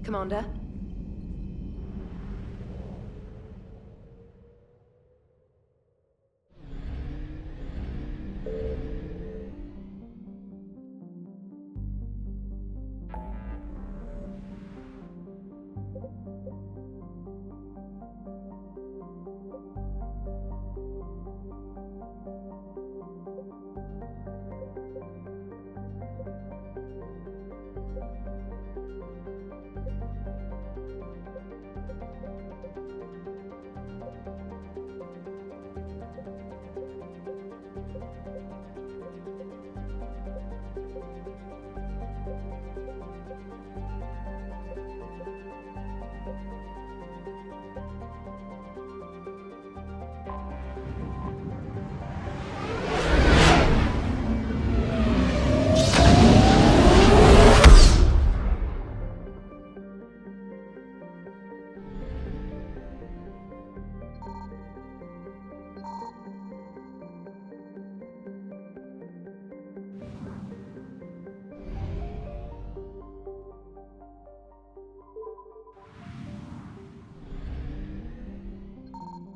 Commander?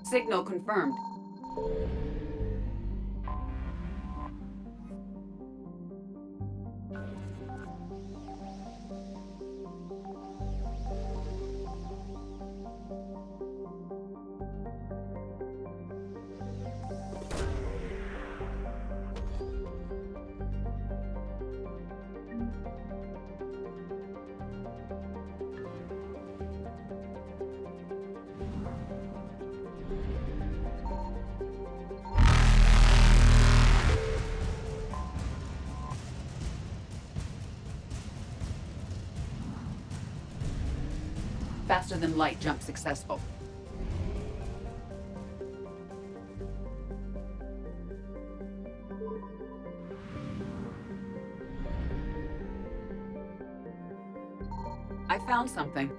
Signal confirmed. Faster than light jump successful. I found something.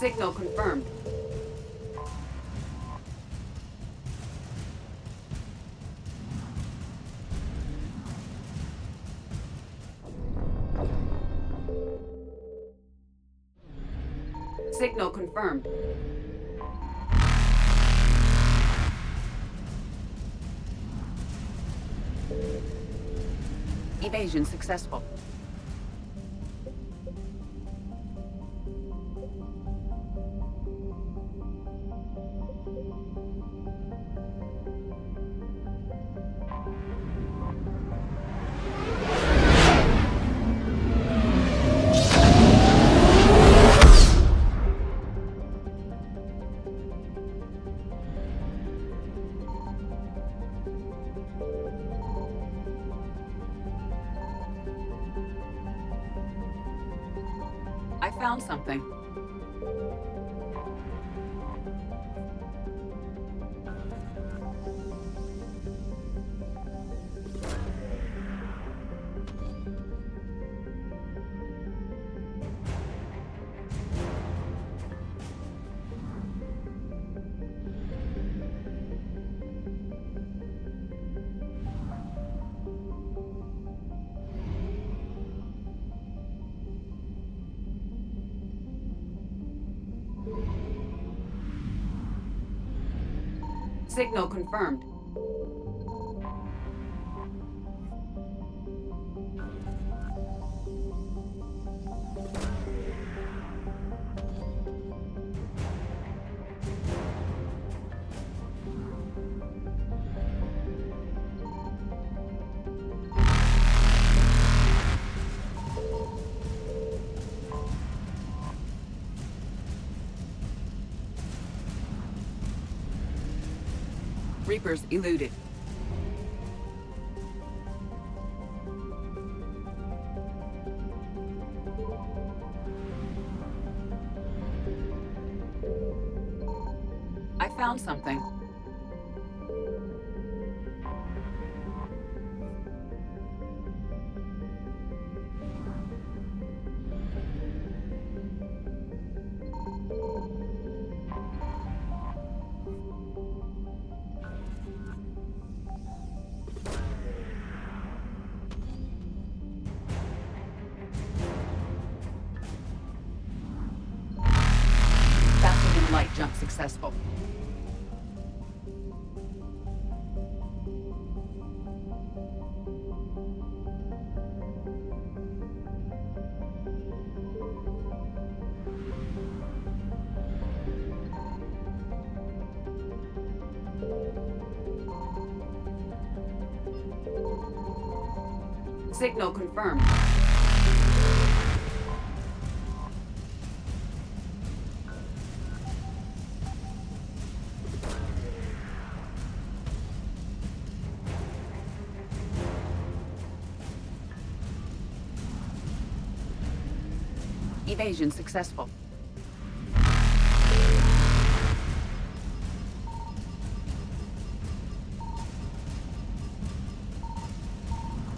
Signal confirmed. Signal confirmed. Evasion successful. I found something. Signal confirmed. Reapers eluded. I found something. Light jump successful. Signal confirmed. Evasion successful.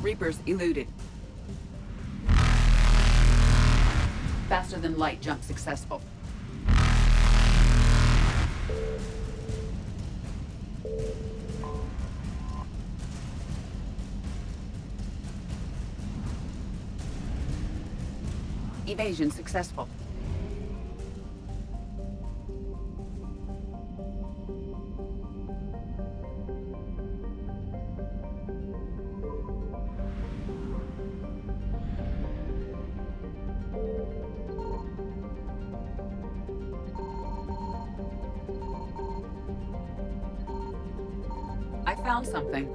Reapers eluded. Faster than light jump successful. Evasion successful. I found something.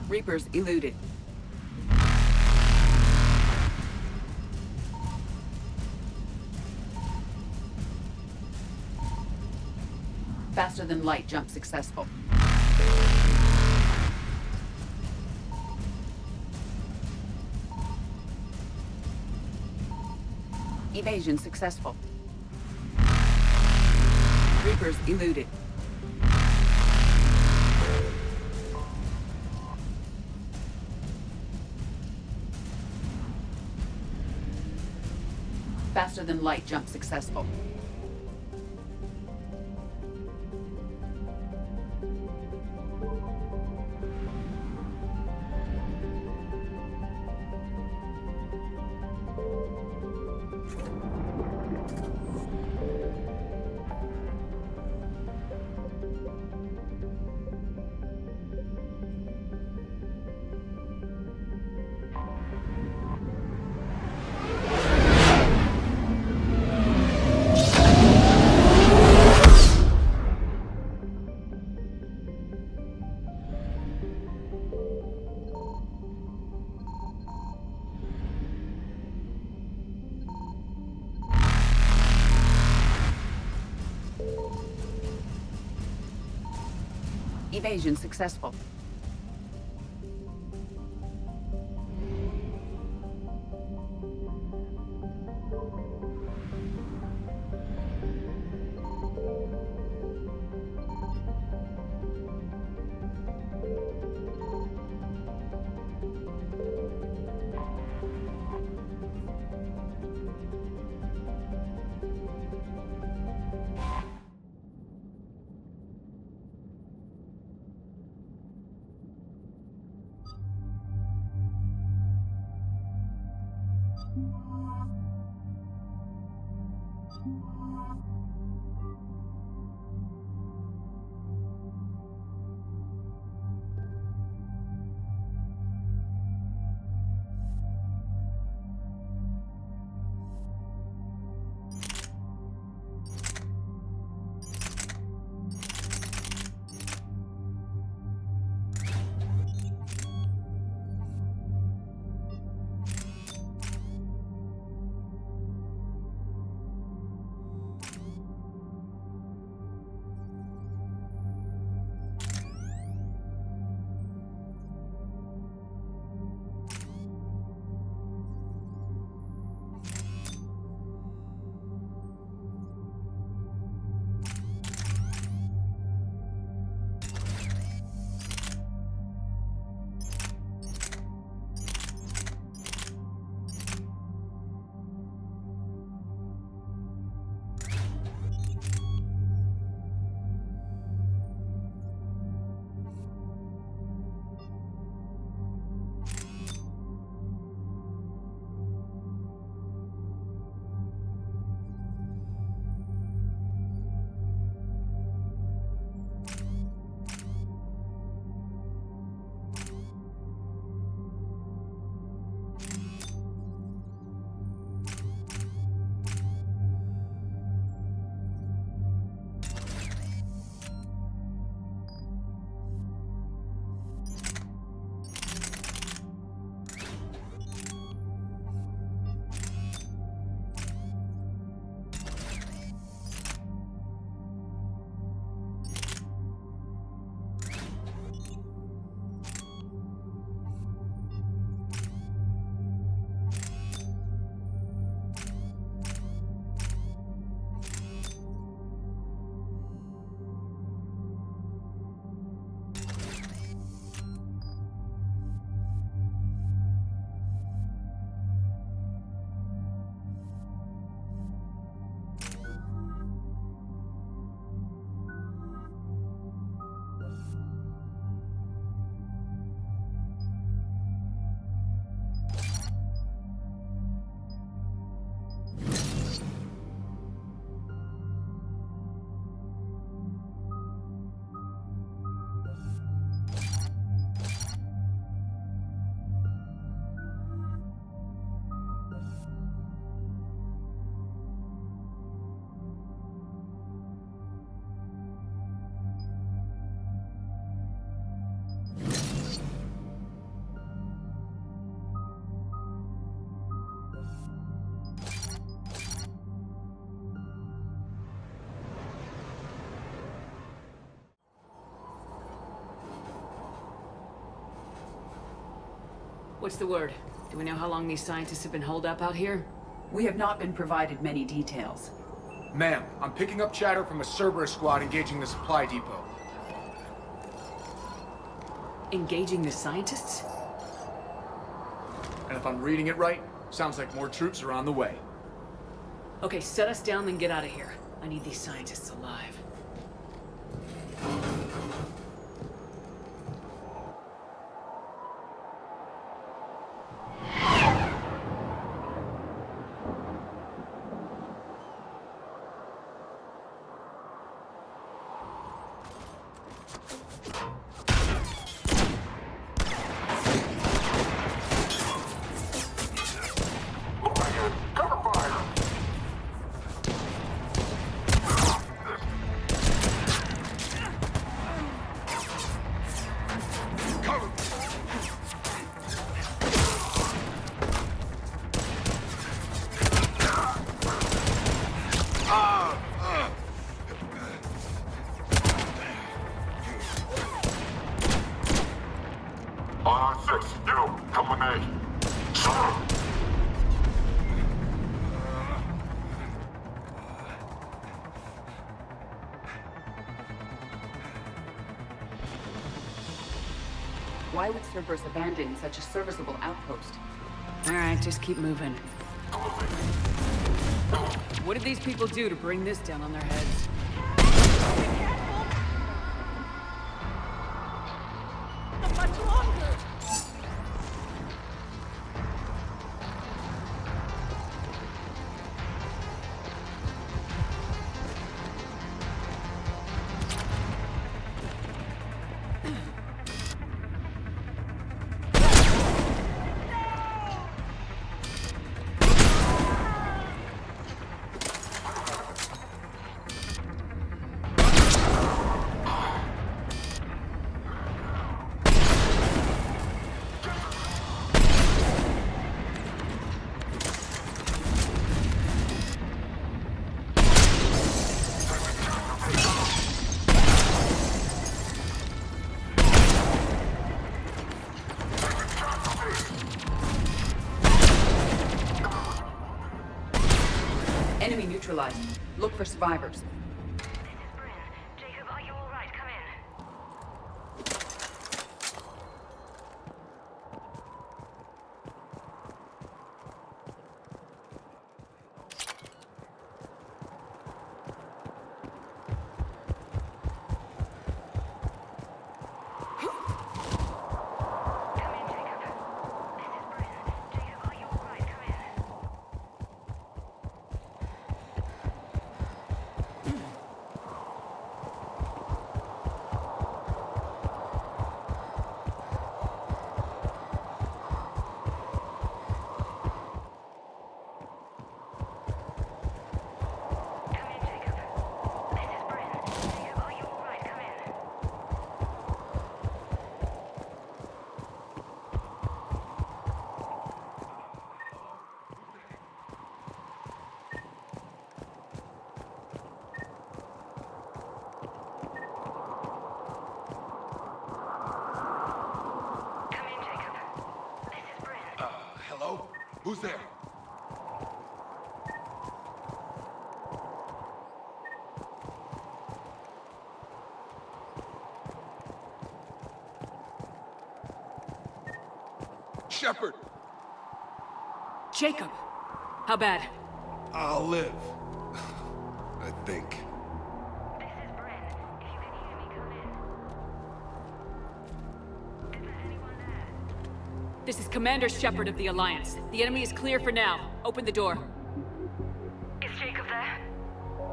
Reapers eluded. Faster than light jump successful. Evasion successful. Reapers eluded. Faster than light jump successful. Evasion successful. What's the word? Do we know how long these scientists have been holed up out here? We have not been provided many details. Ma'am, I'm picking up chatter from a Cerberus squad engaging the supply depot. Engaging the scientists? And if I'm reading it right, sounds like more troops are on the way. Okay, set us down, then get out of here. I need these scientists alive. Why would Cerberus abandon such a serviceable outpost? Alright, just keep moving. What did these people do to bring this down on their heads? for survivors. Jacob, are you all right? Come in. Hello? Who's there? Shepard! Jacob! How bad? I'll live. I think. This is Bryn. If you can hear me, come in. Is there anyone there? This is Commander Shepard of the Alliance. The enemy is clear for now. Open the door. Is Jacob there?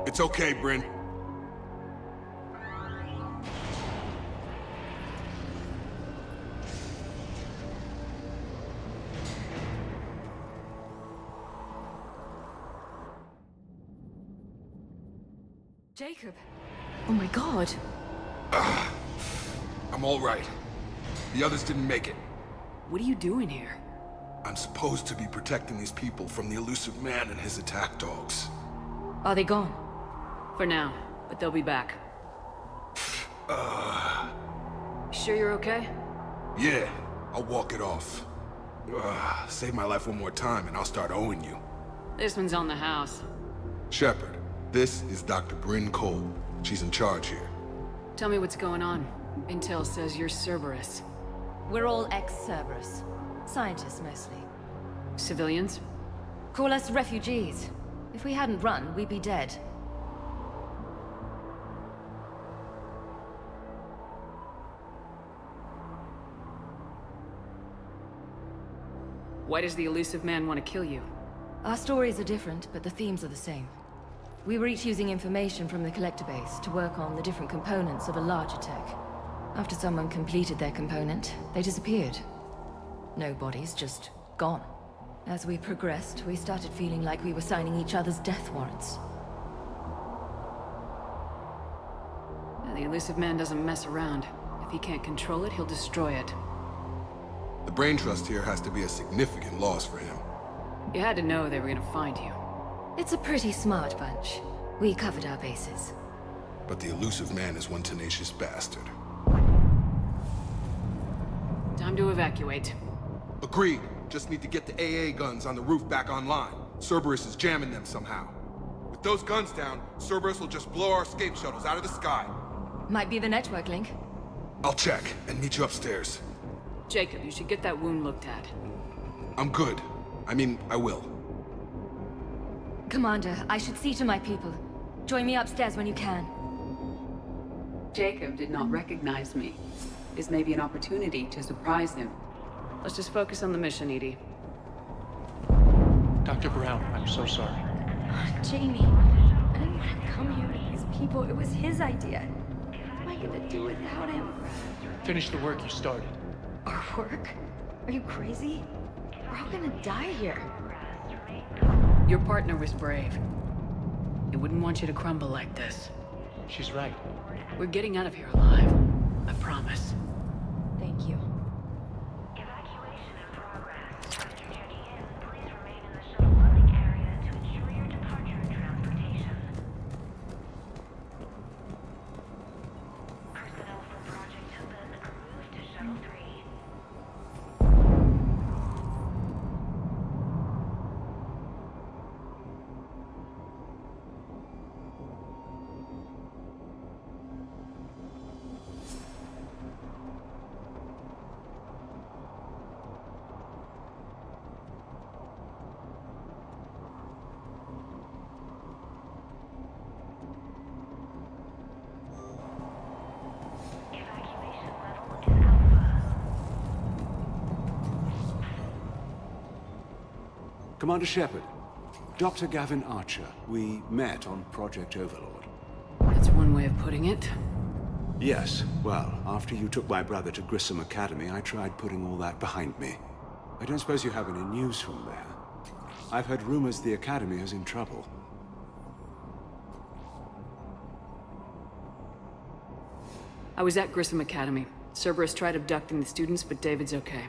It's okay, Bryn. Jacob! Oh my god! I'm all right. The others didn't make it. What are you doing here? I'm supposed to be protecting these people from the elusive man and his attack dogs. Are they gone? For now, but they'll be back. Sure you're okay? Yeah, I'll walk it off. Save my life one more time and I'll start owing you. This one's on the house. Shepard, this is Dr. Bryn Cole. She's in charge here. Tell me what's going on. Intel says you're Cerberus. We're all ex-Cerberus. Scientists, mostly. Civilians? Call us refugees. If we hadn't run, we'd be dead. Why does the elusive man want to kill you? Our stories are different, but the themes are the same. We were each using information from the collector base to work on the different components of a larger tech. After someone completed their component, they disappeared. No bodies, just gone. As we progressed, we started feeling like we were signing each other's death warrants. The elusive man doesn't mess around. If he can't control it, he'll destroy it. The brain trust here has to be a significant loss for him. You had to know they were gonna find you. It's a pretty smart bunch. We covered our bases. But the elusive man is one tenacious bastard. Time to evacuate. Agreed. Just need to get the AA guns on the roof back online. Cerberus is jamming them somehow. With those guns down, Cerberus will just blow our escape shuttles out of the sky. Might be the network link. I'll check and meet you upstairs. Jacob, you should get that wound looked at. I'm good. I mean, I will. Commander, I should see to my people. Join me upstairs when you can. Jacob did not recognize me. This may be an opportunity to surprise him. Let's just focus on the mission, Edie. Dr. Brown, I'm so sorry. Jamie, I didn't want to come here with these people. It was his idea. What am I gonna do without him? Finish the work you started. Our work? Are you crazy? We're all gonna die here. Your partner was brave. He wouldn't want you to crumble like this. She's right. We're getting out of here alive. I promise. Thank you. Evacuation in progress. After checking in, please remain in the shuttle loading area to ensure your departure and transportation. Personnel from Project Tobin, move to Shuttle 3. Commander Shepard, Dr. Gavin Archer. We met on Project Overlord. That's one way of putting it. Yes, well, after you took my brother to Grissom Academy, I tried putting all that behind me. I don't suppose you have any news from there. I've heard rumors the Academy is in trouble. I was at Grissom Academy. Cerberus tried abducting the students, but David's okay.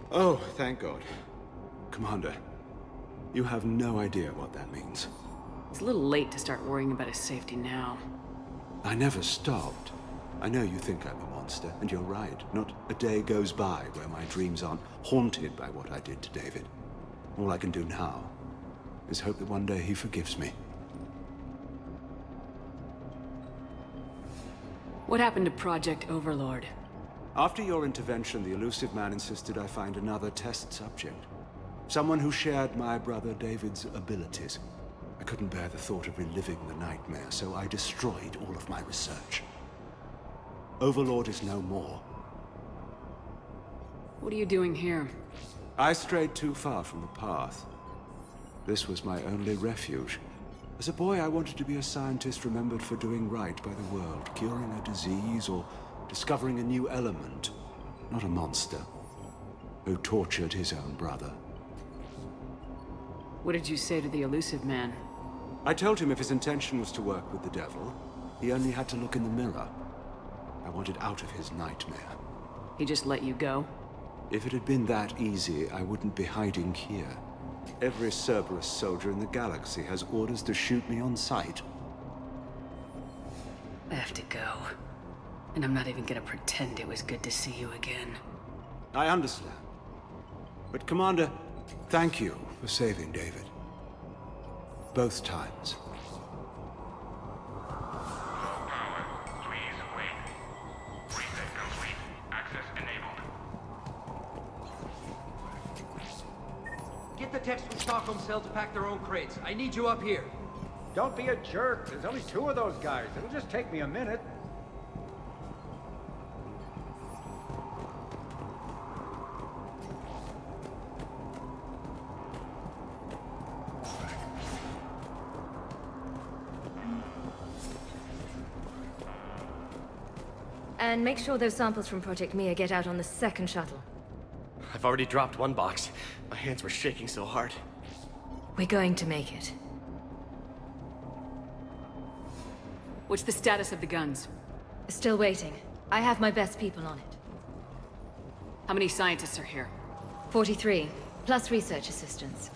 Oh, thank God. Commander, you have no idea what that means. It's a little late to start worrying about his safety now. I never stopped. I know you think I'm a monster, and you're right. Not a day goes by where my dreams aren't haunted by what I did to David. All I can do now is hope that one day he forgives me. What happened to Project Overlord? After your intervention, the elusive man insisted I find another test subject. Someone who shared my brother David's abilities. I couldn't bear the thought of reliving the nightmare, so I destroyed all of my research. Overlord is no more. What are you doing here? I strayed too far from the path. This was my only refuge. As a boy, I wanted to be a scientist remembered for doing right by the world, curing a disease or discovering a new element. Not a monster who tortured his own brother. What did you say to the elusive man? I told him if his intention was to work with the devil, he only had to look in the mirror. I wanted out of his nightmare. He just let you go? If it had been that easy, I wouldn't be hiding here. Every Cerberus soldier in the galaxy has orders to shoot me on sight. I have to go. And I'm not even gonna pretend it was good to see you again. I understand. But Commander, thank you for saving David. Both times. Please wait. Reset complete. Access enabled. Get the techs from Stockholm Cell to pack their own crates. I need you up here. Don't be a jerk. There's only 2 of those guys. It'll just take me a minute. And make sure those samples from Project Mia get out on the second shuttle. I've already dropped one box. My hands were shaking so hard. We're going to make it. What's the status of the guns? Still waiting. I have my best people on it. How many scientists are here? 43, plus research assistants.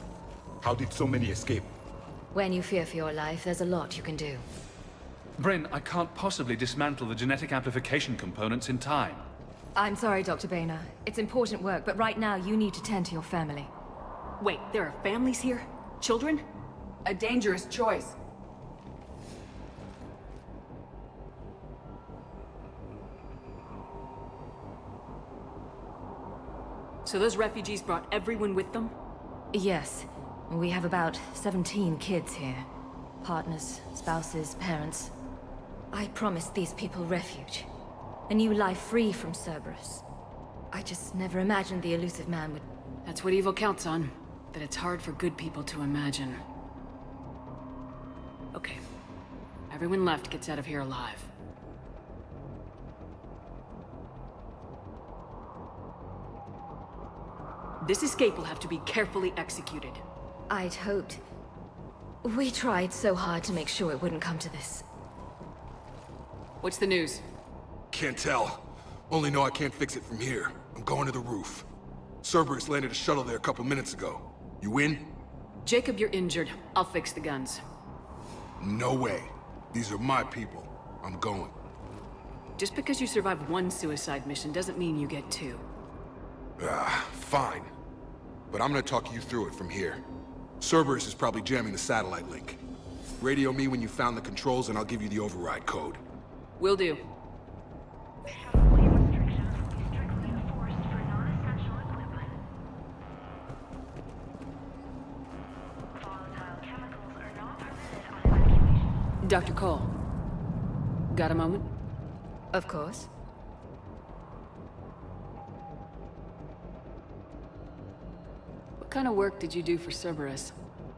How did so many escape? When you fear for your life, there's a lot you can do. Bryn, I can't possibly dismantle the genetic amplification components in time. I'm sorry, Dr. Boehner. It's important work, but right now you need to tend to your family. Wait, there are families here? Children? A dangerous choice. So those refugees brought everyone with them? Yes. We have about 17 kids here. Partners, spouses, parents. I promised these people refuge. A new life free from Cerberus. I just never imagined the elusive man would... That's what evil counts on. That it's hard for good people to imagine. Okay. Everyone left gets out of here alive. This escape will have to be carefully executed. I'd hoped. We tried so hard to make sure it wouldn't come to this. What's the news? Can't tell. Only know I can't fix it from here. I'm going to the roof. Cerberus landed a shuttle there a couple minutes ago. You in? Jacob, you're injured. I'll fix the guns. No way. These are my people. I'm going. Just because you survived one suicide mission doesn't mean you get 2. Fine. But I'm gonna talk you through it from here. Cerberus is probably jamming the satellite link. Radio me when you found the controls and I'll give you the override code. Will do. Shuttle lane restrictions will be strictly enforced for non-essential equipment. Volatile chemicals are not permitted on evacuation. Dr. Cole. Got a moment? Of course. What kind of work did you do for Cerberus?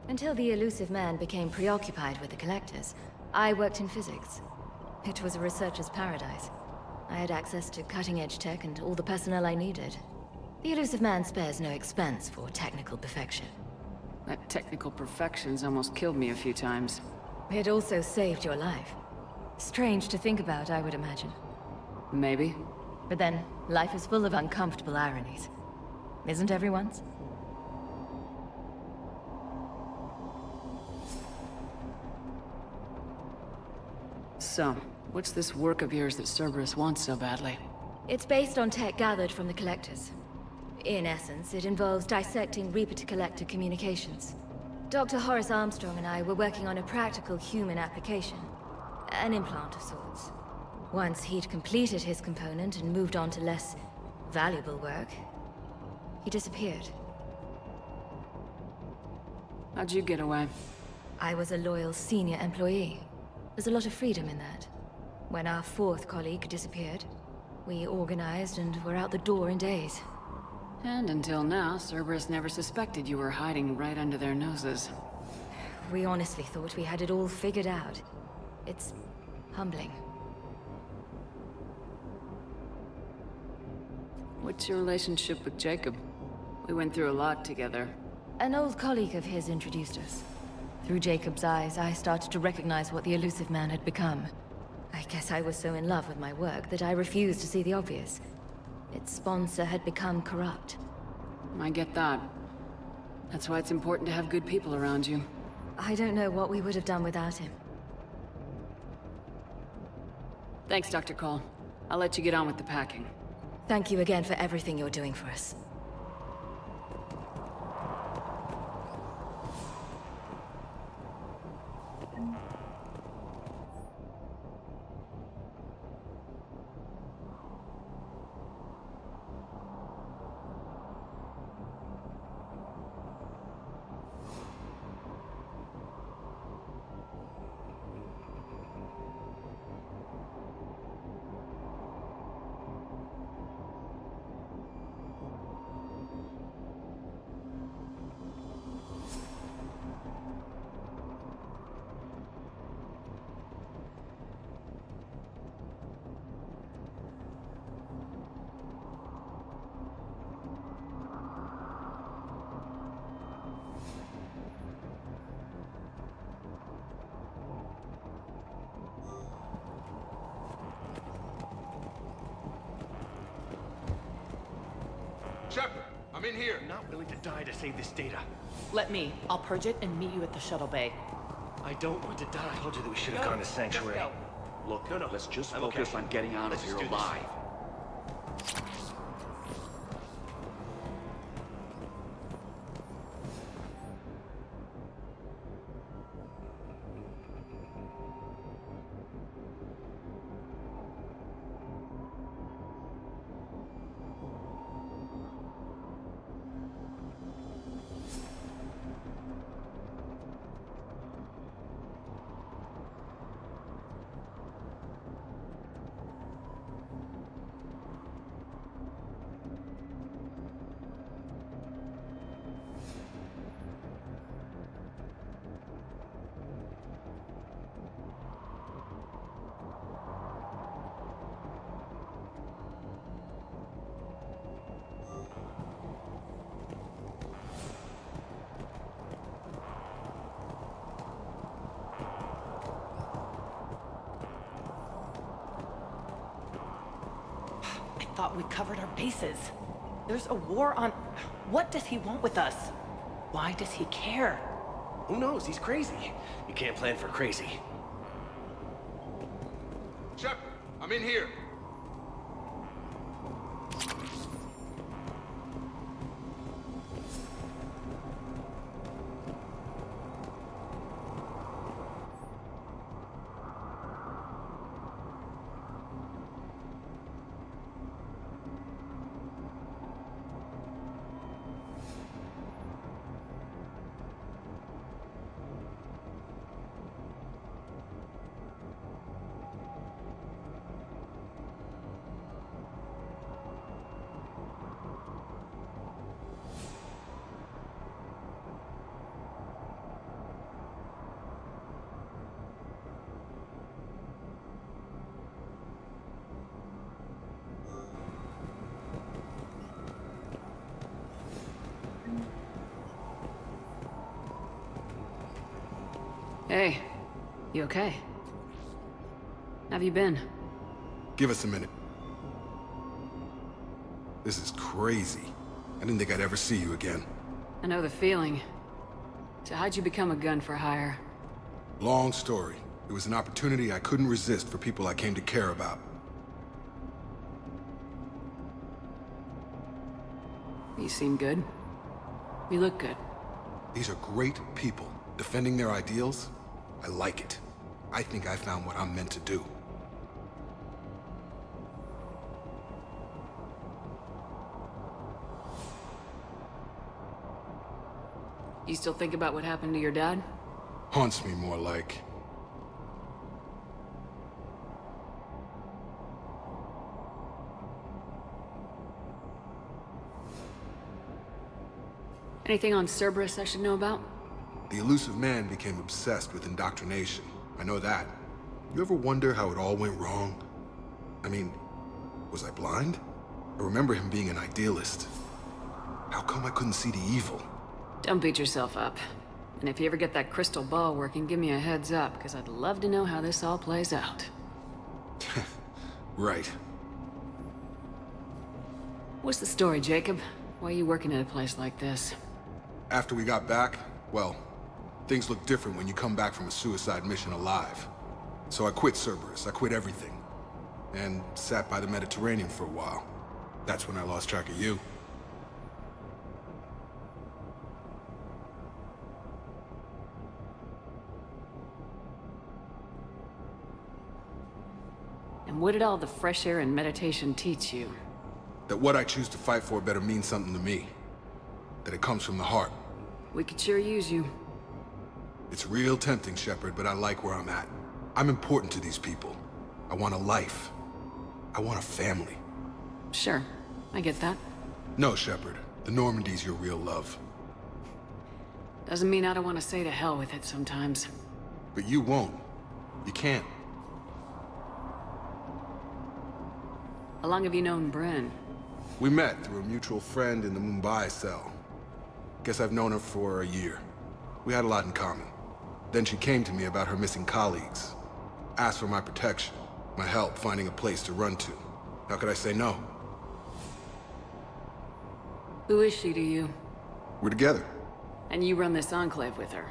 Until the elusive man became preoccupied with the collectors, I worked in physics. It was a researcher's paradise. I had access to cutting-edge tech and all the personnel I needed. The elusive man spares no expense for technical perfection. That technical perfection's almost killed me a few times. It also saved your life. Strange to think about, I would imagine. Maybe. But then, life is full of uncomfortable ironies. Isn't everyone's? So, what's this work of yours that Cerberus wants so badly? It's based on tech gathered from the collectors. In essence, it involves dissecting Reaper-to-Collector communications. Dr. Horace Armstrong and I were working on a practical human application. An implant of sorts. Once he'd completed his component and moved on to less valuable work, he disappeared. How'd you get away? I was a loyal senior employee. There's a lot of freedom in that. When our fourth colleague disappeared, we organized and were out the door in days. And until now, Cerberus never suspected you were hiding right under their noses. We honestly thought we had it all figured out. It's humbling. What's your relationship with Jacob? We went through a lot together. An old colleague of his introduced us. Through Jacob's eyes, I started to recognize what the elusive man had become. I guess I was so in love with my work that I refused to see the obvious. Its sponsor had become corrupt. I get that. That's why it's important to have good people around you. I don't know what we would have done without him. Thanks, Dr. Cole. I'll let you get on with the packing. Thank you again for everything you're doing for us. Shepard, I'm in here. I'm not willing to die to save this data. Let me. I'll purge it and meet you at the shuttle bay. I don't want to die. I told you that we should have gone to Sanctuary. Look, let's just I'm focus okay. on getting out of Let's here just do this. alive. I thought we covered our bases. There's a war on... What does he want with us? Why does he care? Who knows? He's crazy. You can't plan for crazy. Shepard, I'm in here. Hey, you okay? Have you been? Give us a minute. This is crazy. I didn't think I'd ever see you again. I know the feeling. So how'd you become a gun for hire? Long story. It was an opportunity I couldn't resist for people I came to care about. You seem good. You look good. These are great people. Defending their ideals, I like it. I think I found what I'm meant to do. You still think about what happened to your dad? Haunts me more like. Anything on Cerberus I should know about? The elusive man became obsessed with indoctrination. I know that. You ever wonder how it all went wrong? I mean, was I blind? I remember him being an idealist. How come I couldn't see the evil? Don't beat yourself up. And if you ever get that crystal ball working, give me a heads up, because I'd love to know how this all plays out. Right. What's the story, Jacob? Why are you working at a place like this? After we got back, well, things look different when you come back from a suicide mission alive. So I quit Cerberus, I quit everything. And sat by the Mediterranean for a while. That's when I lost track of you. And what did all the fresh air and meditation teach you? That what I choose to fight for better mean something to me. That it comes from the heart. We could sure use you. It's real tempting, Shepard, but I like where I'm at. I'm important to these people. I want a life. I want a family. Sure, I get that. No, Shepard. The Normandy's your real love. Doesn't mean I don't want to say to hell with it sometimes. But you won't. You can't. How long have you known Bryn? We met through a mutual friend in the Mumbai cell. Guess I've known her for a year. We had a lot in common. Then she came to me about her missing colleagues. Asked for my protection, my help finding a place to run to. How could I say no? Who is she to you? We're together. And you run this enclave with her.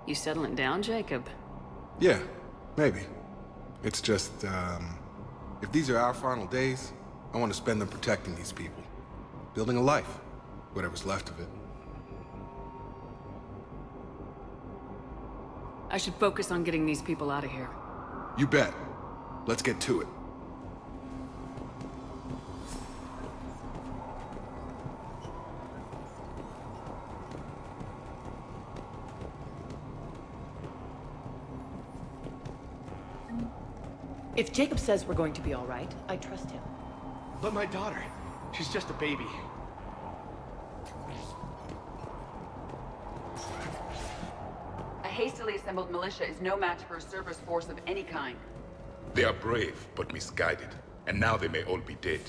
You settling down, Jacob? Yeah, maybe. It's just, if these are our final days, I want to spend them protecting these people. Building a life. Whatever's left of it. I should focus on getting these people out of here. You bet. Let's get to it. If Jacob says we're going to be all right, I trust him. But my daughter, she's just a baby. A hastily assembled militia is no match for a Cerberus force of any kind. They are brave, but misguided. And now they may all be dead.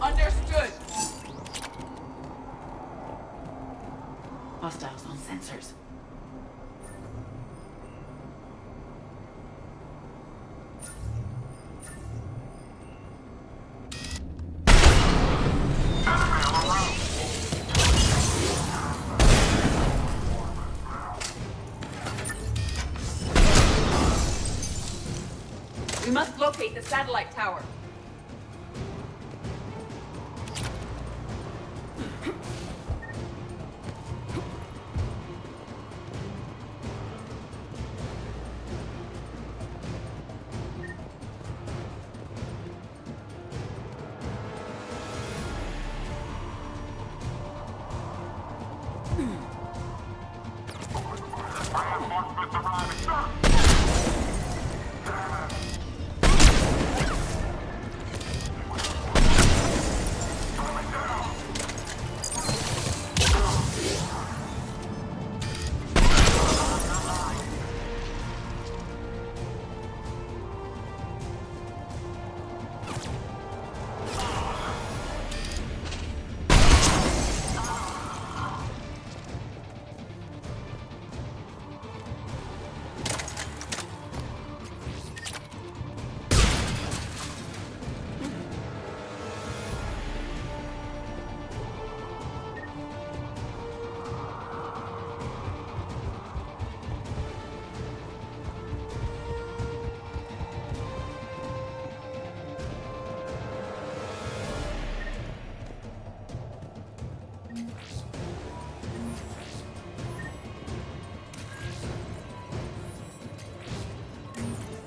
Understood! Hostiles on sensors. We must locate the satellite tower.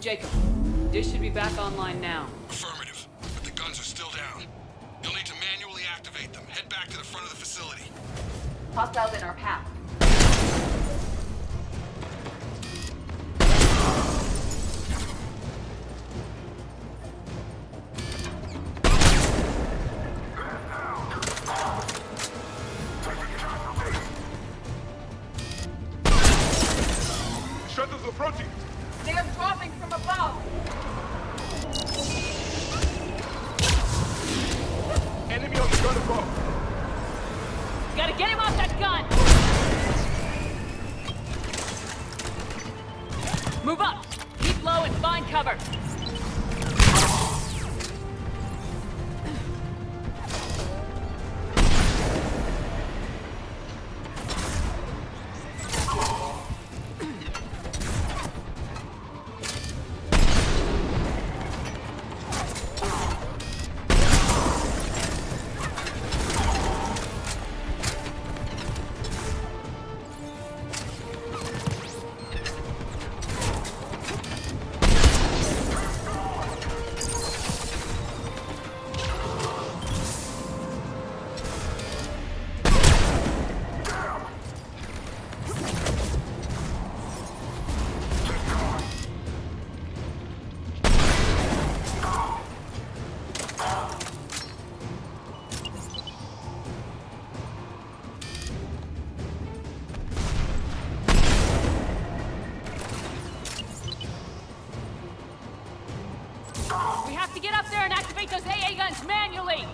Jacob. Dish should be back online now. Affirmative, but the guns are still down. You'll need to manually activate them. Head back to the front of the facility. Hostiles in our path. Shuttles approaching! They are dropping from above! Enemy on the gun above! You gotta get him off that gun! Move up! Keep low and find cover! We have to get up there and activate those AA guns manually!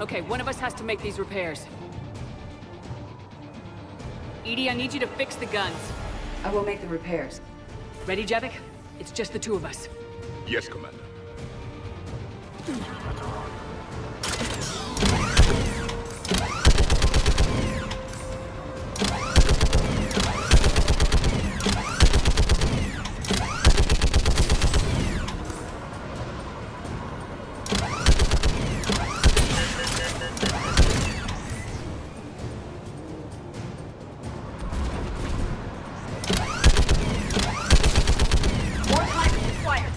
Okay, one of us has to make these repairs. Edie, I need you to fix the guns. I will make the repairs. Ready, Javik? It's just the two of us. Yes, Commander. More time is required.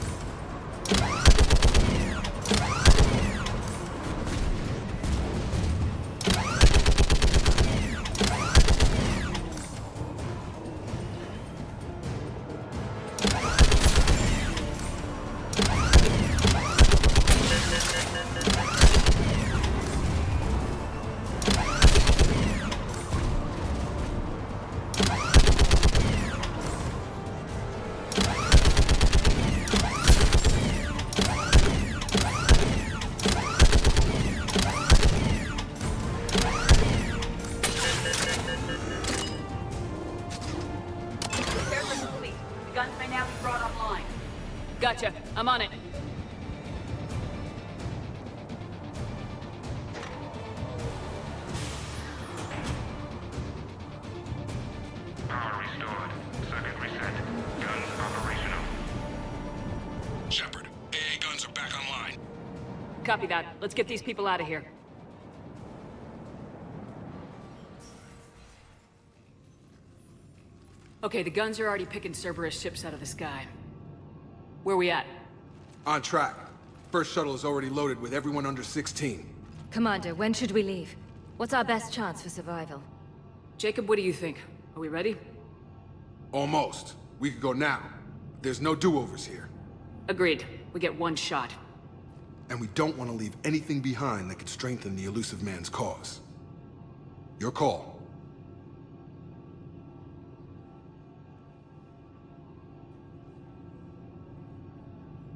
Gotcha. I'm on it. Power restored. Circuit reset. Guns operational. Shepard, AA guns are back online. Copy that. Let's get these people out of here. Okay, the guns are already picking Cerberus ships out of the sky. Where we at? On track. First shuttle is already loaded with everyone under 16. Commander, when should we leave? What's our best chance for survival? Jacob, what do you think? Are we ready? Almost. We could go now. There's no do-overs here. Agreed. We get one shot. And we don't want to leave anything behind that could strengthen the elusive man's cause. Your call.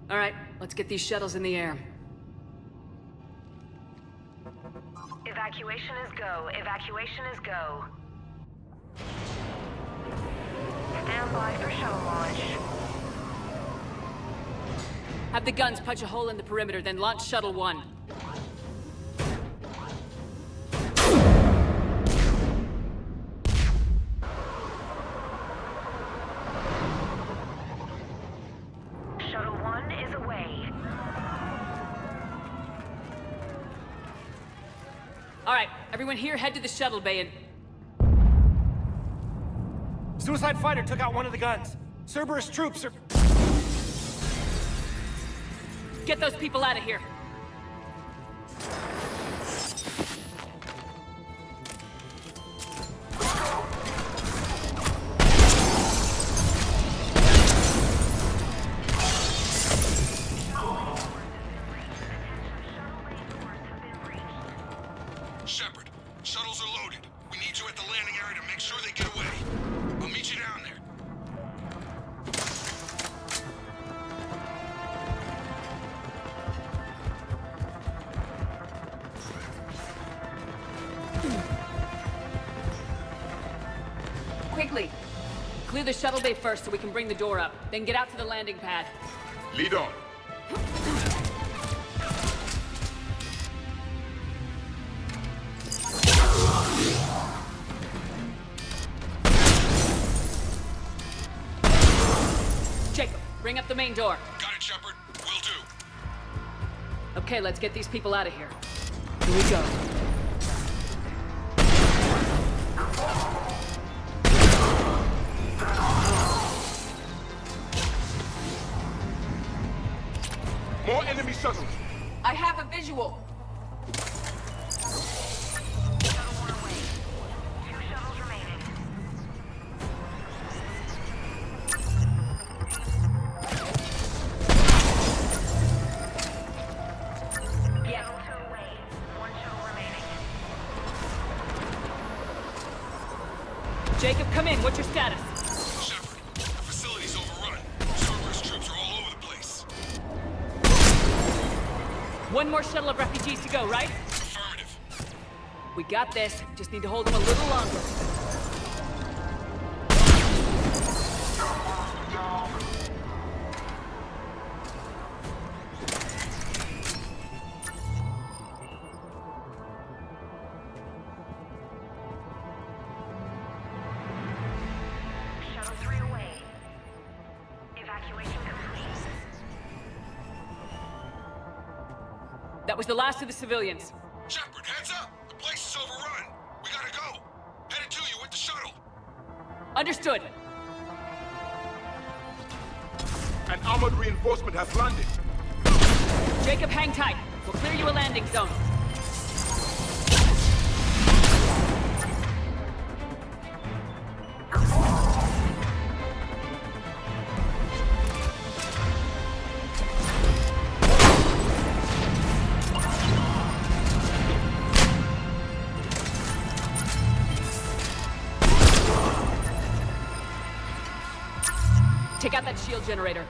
All right, let's get these shuttles in the air. Evacuation is go. Evacuation is go. Stand by for shuttle launch. Have the guns punch a hole in the perimeter, then launch Shuttle 1. Shuttle 1 is away. All right, everyone here, head to the shuttle bay and... Suicide fighter took out one of the guns. Cerberus troops are... Get those people out of here. Shepard, shuttles are loaded. We need you at the landing area to make sure they get away. I'll meet you down there. Quickly. Clear the shuttle bay first so we can bring the door up. Then get out to the landing pad. Lead on. Jacob, bring up the main door. Got it, Shepard. Will do. Okay, let's get these people out of here. Here we go. More enemy shuttles. I have a visual. Shuttle 1 away. 2 shuttles remaining. Shuttle 2 away. 1 shuttle remaining. Jacob, come in. What's your status? Shepard, the facility's overrun. Cerberus troops are all over the place. One more shuttle of refugees to go, right? Affirmative. We got this. Just need to hold them a little longer. Shuttle 3 away. Evacuation complete. That was the last of the civilians. Shepard, heads up! The place is overrun. We gotta go. Headed to you with the shuttle. Understood. An armored reinforcement has landed. Jacob, hang tight. We'll clear you a landing zone. Take out that shield generator.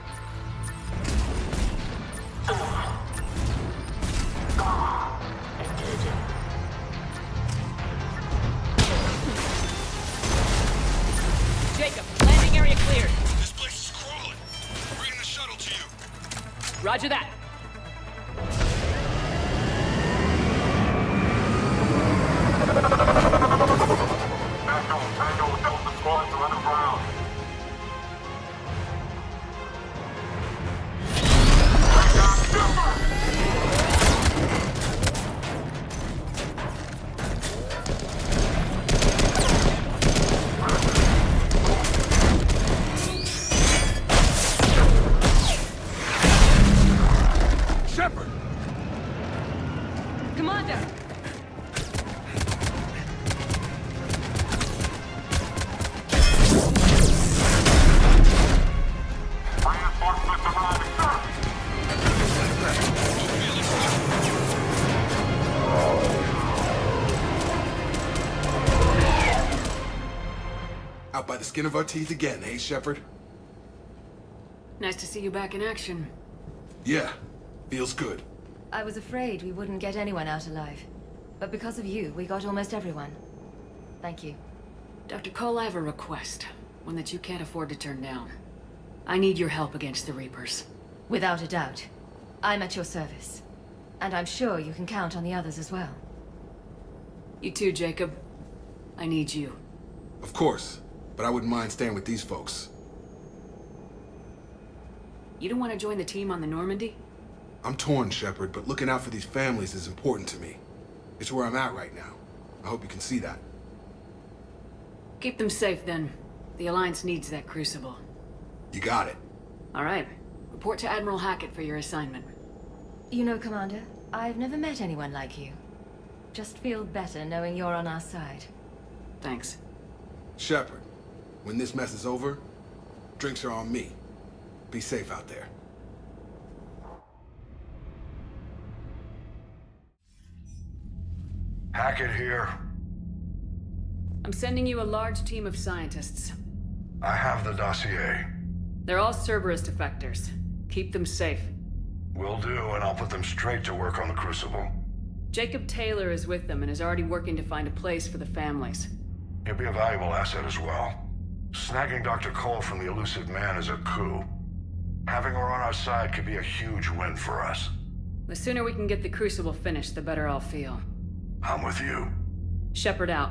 Jacob, landing area cleared. This place is crawling. Bringing the shuttle to you. Roger that. Tango, Delta squads are underground. Shepard! Commander! Reinforcements arriving, sir. Out by the skin of our teeth again, eh, Shepard? Nice to see you back in action. Yeah, feels good. I was afraid we wouldn't get anyone out alive. But because of you, we got almost everyone. Thank you. Dr. Cole, I have a request. One that you can't afford to turn down. I need your help against the Reapers. Without a doubt. I'm at your service. And I'm sure you can count on the others as well. You too, Jacob. I need you. Of course, but I wouldn't mind staying with these folks. You don't want to join the team on the Normandy? I'm torn, Shepard, but looking out for these families is important to me. It's where I'm at right now. I hope you can see that. Keep them safe, then. The Alliance needs that crucible. You got it. All right. Report to Admiral Hackett for your assignment. You know, Commander, I've never met anyone like you. Just feel better knowing you're on our side. Thanks. Shepard, when this mess is over, drinks are on me. Be safe out there. Hackett here. I'm sending you a large team of scientists. I have the dossier. They're all Cerberus defectors. Keep them safe. Will do, and I'll put them straight to work on the Crucible. Jacob Taylor is with them and is already working to find a place for the families. He'll be a valuable asset as well. Snagging Dr. Cole from the elusive man is a coup. Having her on our side could be a huge win for us. The sooner we can get the Crucible finished, the better I'll feel. I'm with you. Shepard out.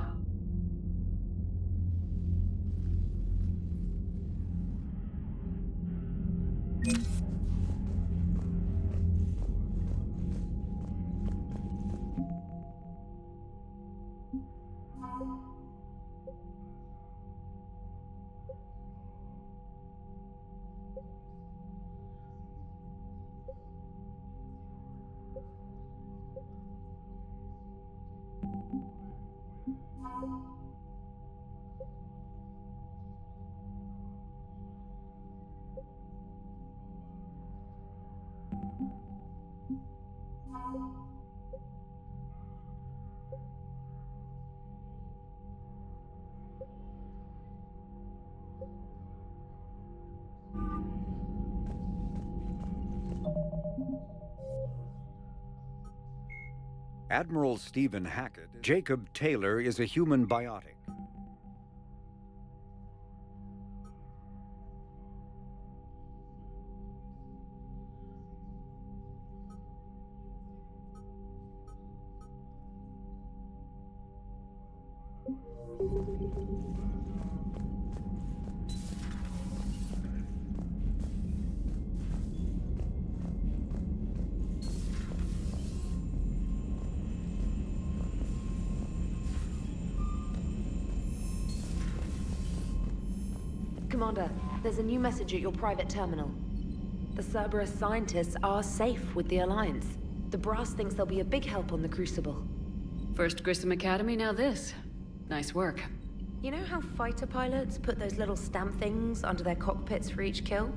Admiral Stephen Hackett, Jacob Taylor is a human biotic. Commander, there's a new message at your private terminal. The Cerberus scientists are safe with the Alliance. The brass thinks they'll be a big help on the Crucible. First Grissom Academy, now this. Nice work. You know how fighter pilots put those little stamp things under their cockpits for each kill?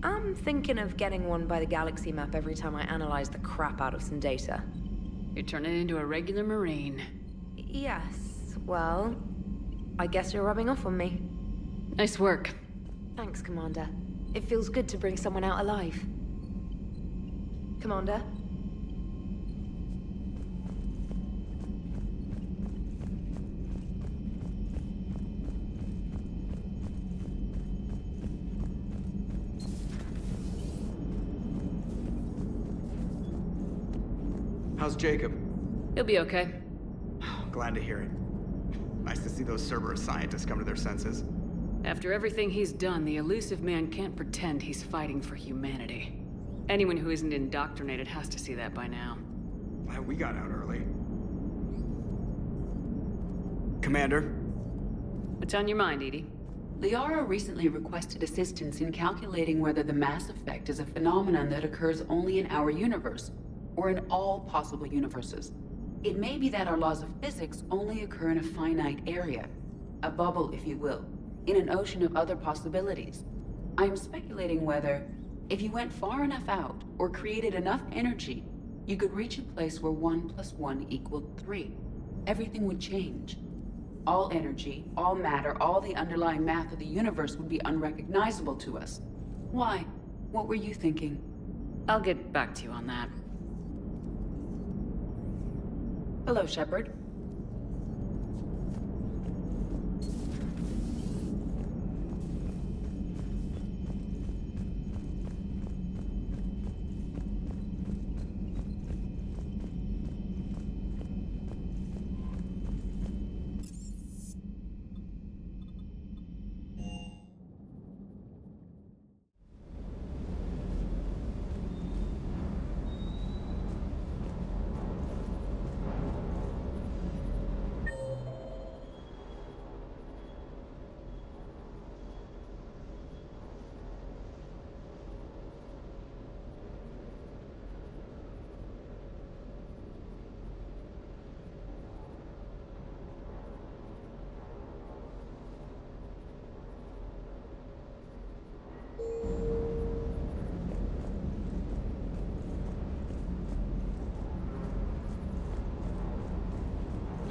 I'm thinking of getting one by the galaxy map every time I analyze the crap out of some data. You're turning into a regular Marine. Yes, well, I guess you're rubbing off on me. Nice work. Thanks, Commander. It feels good to bring someone out alive. Commander? How's Jacob? He'll be okay. Glad to hear it. Nice to see those Cerberus scientists come to their senses. After everything he's done, the elusive man can't pretend he's fighting for humanity. Anyone who isn't indoctrinated has to see that by now. Well, we got out early. Commander? What's on your mind, Edie? Liara recently requested assistance in calculating whether the mass effect is a phenomenon that occurs only in our universe, or in all possible universes. It may be that our laws of physics only occur in a finite area, a bubble, if you will, in an ocean of other possibilities. I am speculating whether, if you went far enough out, or created enough energy, you could reach a place where 1 + 1 = 3. Everything would change. All energy, all matter, all the underlying math of the universe would be unrecognizable to us. Why? What were you thinking? I'll get back to you on that. Hello, Shepard.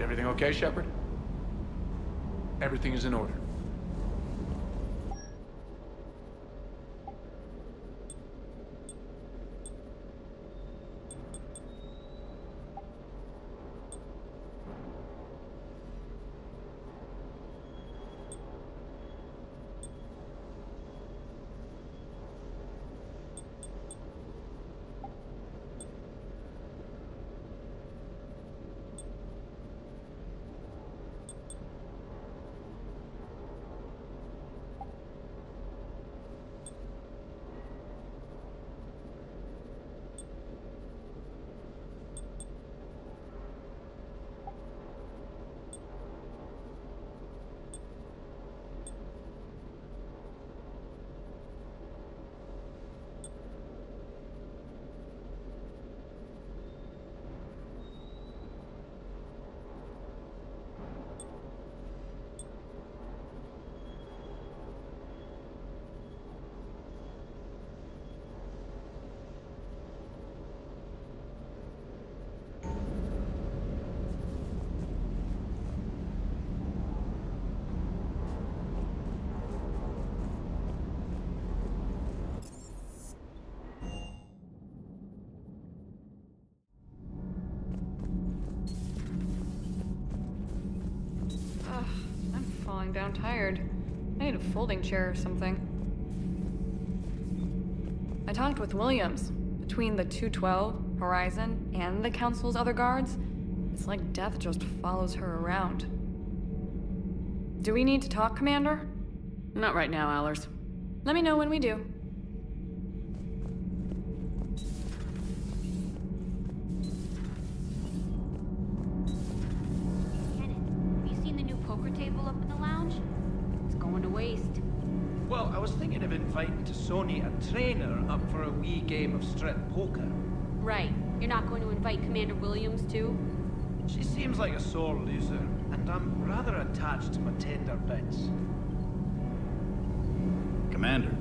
Everything okay, Shepard? Everything is in order. Falling down tired. I need a folding chair or something. I talked with Williams. Between the 212, Horizon, and the Council's other guards, it's like death just follows her around. Do we need to talk, Commander? Not right now, Allers. Let me know when we do. Well, I was thinking of inviting to Sony a trainer up for a wee game of strip poker. Right. You're not going to invite Commander Williams, too? She seems like a sore loser, and I'm rather attached to my tender bits. Commander.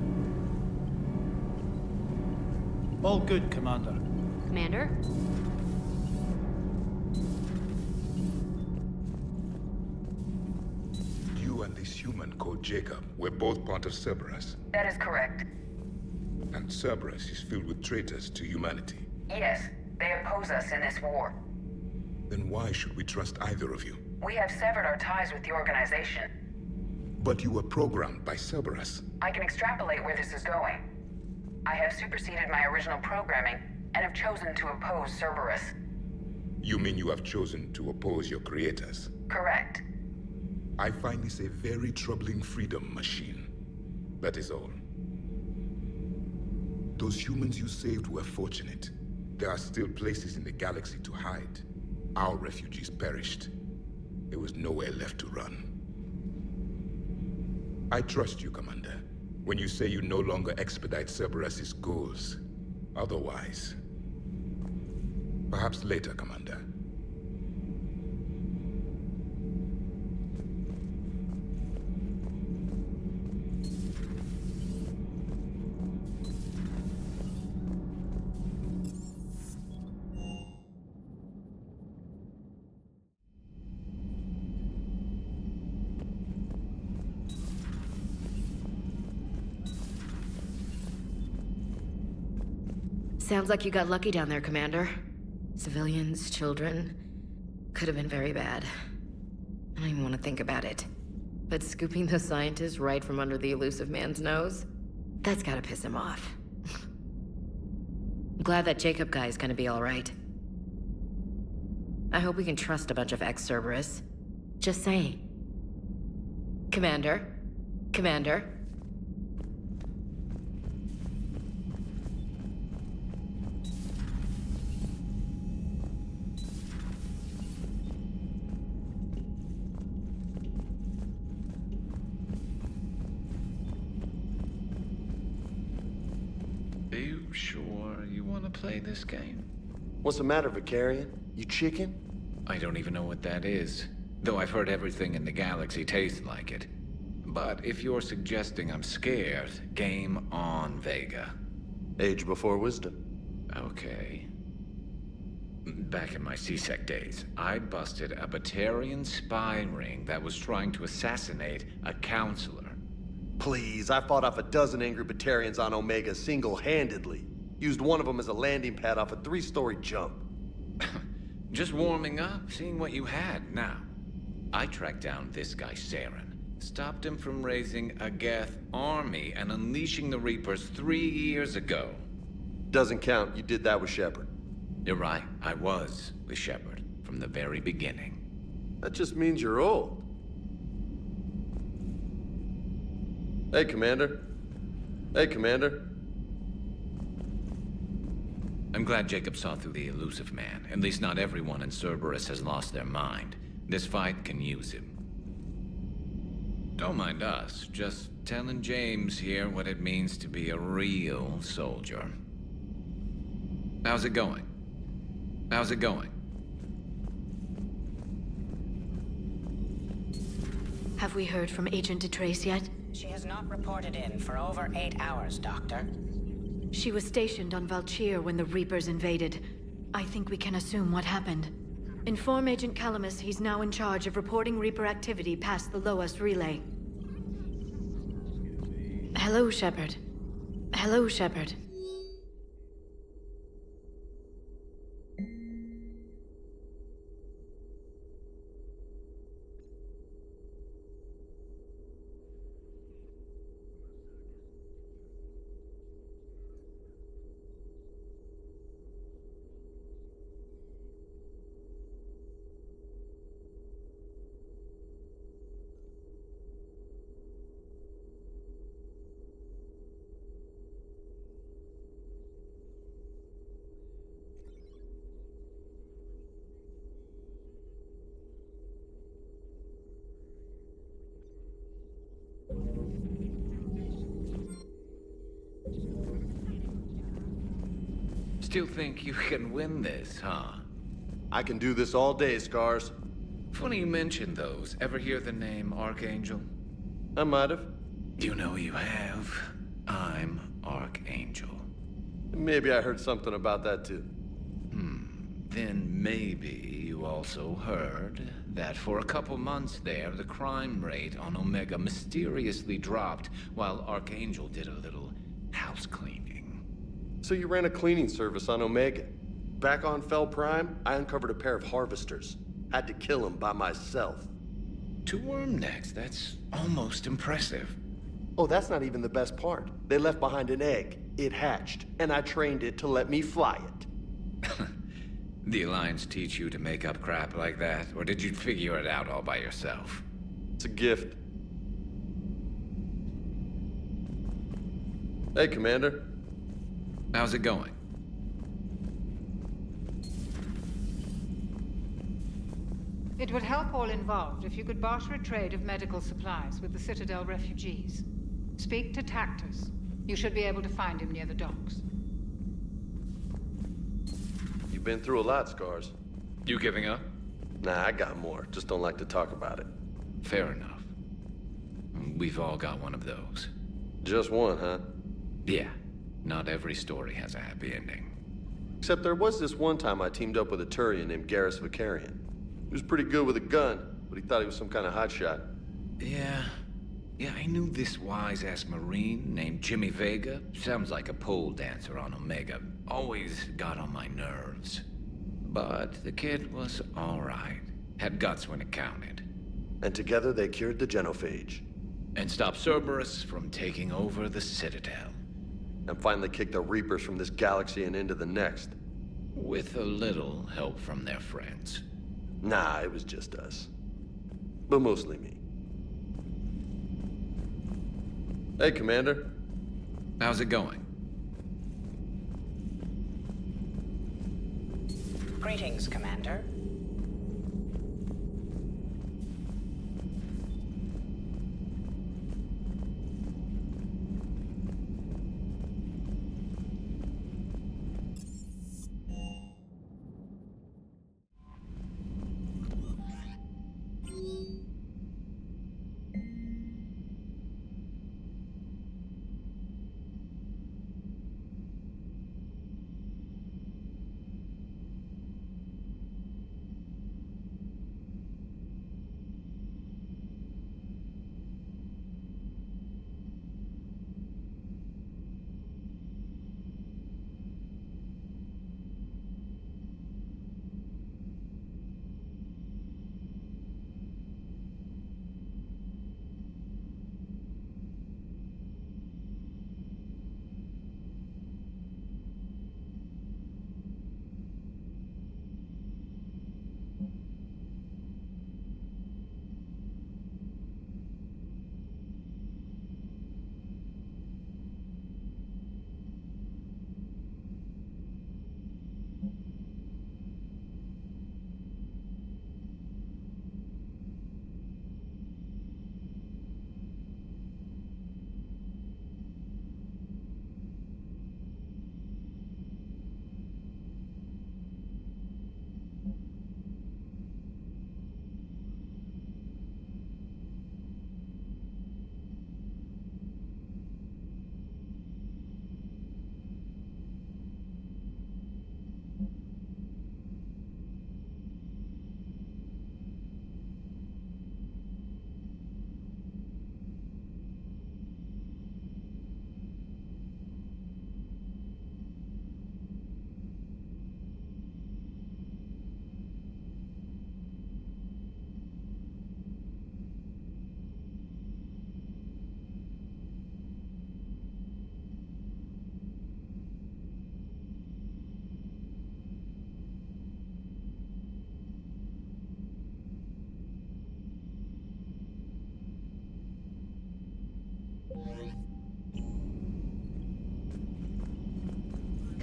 All good, Commander. Commander? You and this human called Jacob were both part of Cerberus. That is correct. And Cerberus is filled with traitors to humanity. Yes, they oppose us in this war. Then why should we trust either of you? We have severed our ties with the organization. But you were programmed by Cerberus. I can extrapolate where this is going. I have superseded my original programming and have chosen to oppose Cerberus. You mean you have chosen to oppose your creators? Correct. I find this a very troubling freedom machine. That is all. Those humans you saved were fortunate. There are still places in the galaxy to hide. Our refugees perished. There was nowhere left to run. I trust you, Commander, when you say you no longer expedite Cerberus's goals. Otherwise... Perhaps later, Commander. Sounds like you got lucky down there, Commander. Civilians, children. Could have been very bad. I don't even want to think about it. But scooping those scientists right from under the elusive man's nose? That's gotta piss him off. I'm glad that Jacob guy is gonna be alright. I hope we can trust a bunch of ex-Cerberus. Just saying. Commander? Commander? Are you sure you want to play this game? What's the matter, Vicarian? You chicken? I don't even know what that is. Though I've heard everything in the galaxy tastes like it. But if you're suggesting I'm scared, game on, Vega. Age before wisdom. Okay. Back in my C-Sec days, I busted a Batarian spy ring that was trying to assassinate a counselor. Please, I fought off a dozen angry Batarians on Omega single-handedly. Used one of them as a landing pad off a 3-story jump. Just warming up, seeing what you had. Now, I tracked down this guy, Saren. Stopped him from raising a Geth army and unleashing the Reapers 3 years ago. Doesn't count. You did that with Shepard. You're right. I was with Shepard from the very beginning. That just means you're old. Hey, Commander. Hey, Commander. I'm glad Jacob saw through the elusive man. At least not everyone in Cerberus has lost their mind. This fight can use him. Don't mind us. Just telling James here what it means to be a real soldier. How's it going? How's it going? Have we heard from Agent Trace yet? She has not reported in for over 8 hours, Doctor. She was stationed on Valchir when the Reapers invaded. I think we can assume what happened. Inform Agent Calamus he's now in charge of reporting Reaper activity past the Loas relay. Hello, Shepard. Hello, Shepard. Still think you can win this, huh? I can do this all day, Scars. Funny you mentioned those. Ever hear the name Archangel? I might have. You know you have. I'm Archangel. Maybe I heard something about that too. Then maybe you also heard that for a couple months there, the crime rate on Omega mysteriously dropped while Archangel did a little house cleaning. So you ran a cleaning service on Omega. Back on Fel Prime, I uncovered a pair of harvesters. Had to kill them by myself. 2 worm necks, that's almost impressive. Oh, that's not even the best part. They left behind an egg. It hatched, and I trained it to let me fly it. The Alliance teach you to make up crap like that, or did you figure it out all by yourself? It's a gift. Hey, Commander. How's it going? It would help all involved if you could barter a trade of medical supplies with the Citadel refugees. Speak to Tactus. You should be able to find him near the docks. You've been through a lot, Scars. You giving up? Nah, I got more. Just don't like to talk about it. Fair enough. We've all got one of those. Just one, huh? Yeah. Not every story has a happy ending. Except there was this one time I teamed up with a Turian named Garrus Vicarian. He was pretty good with a gun, but he thought he was some kind of hotshot. Yeah, I knew this wise-ass Marine named Jimmy Vega. Sounds like a pole dancer on Omega. Always got on my nerves. But the kid was all right. Had guts when it counted. And together they cured the genophage. And stopped Cerberus from taking over the Citadel. And finally kicked the Reapers from this galaxy and into the next. With a little help from their friends. Nah, it was just us. But mostly me. Hey, Commander. How's it going? Greetings, Commander.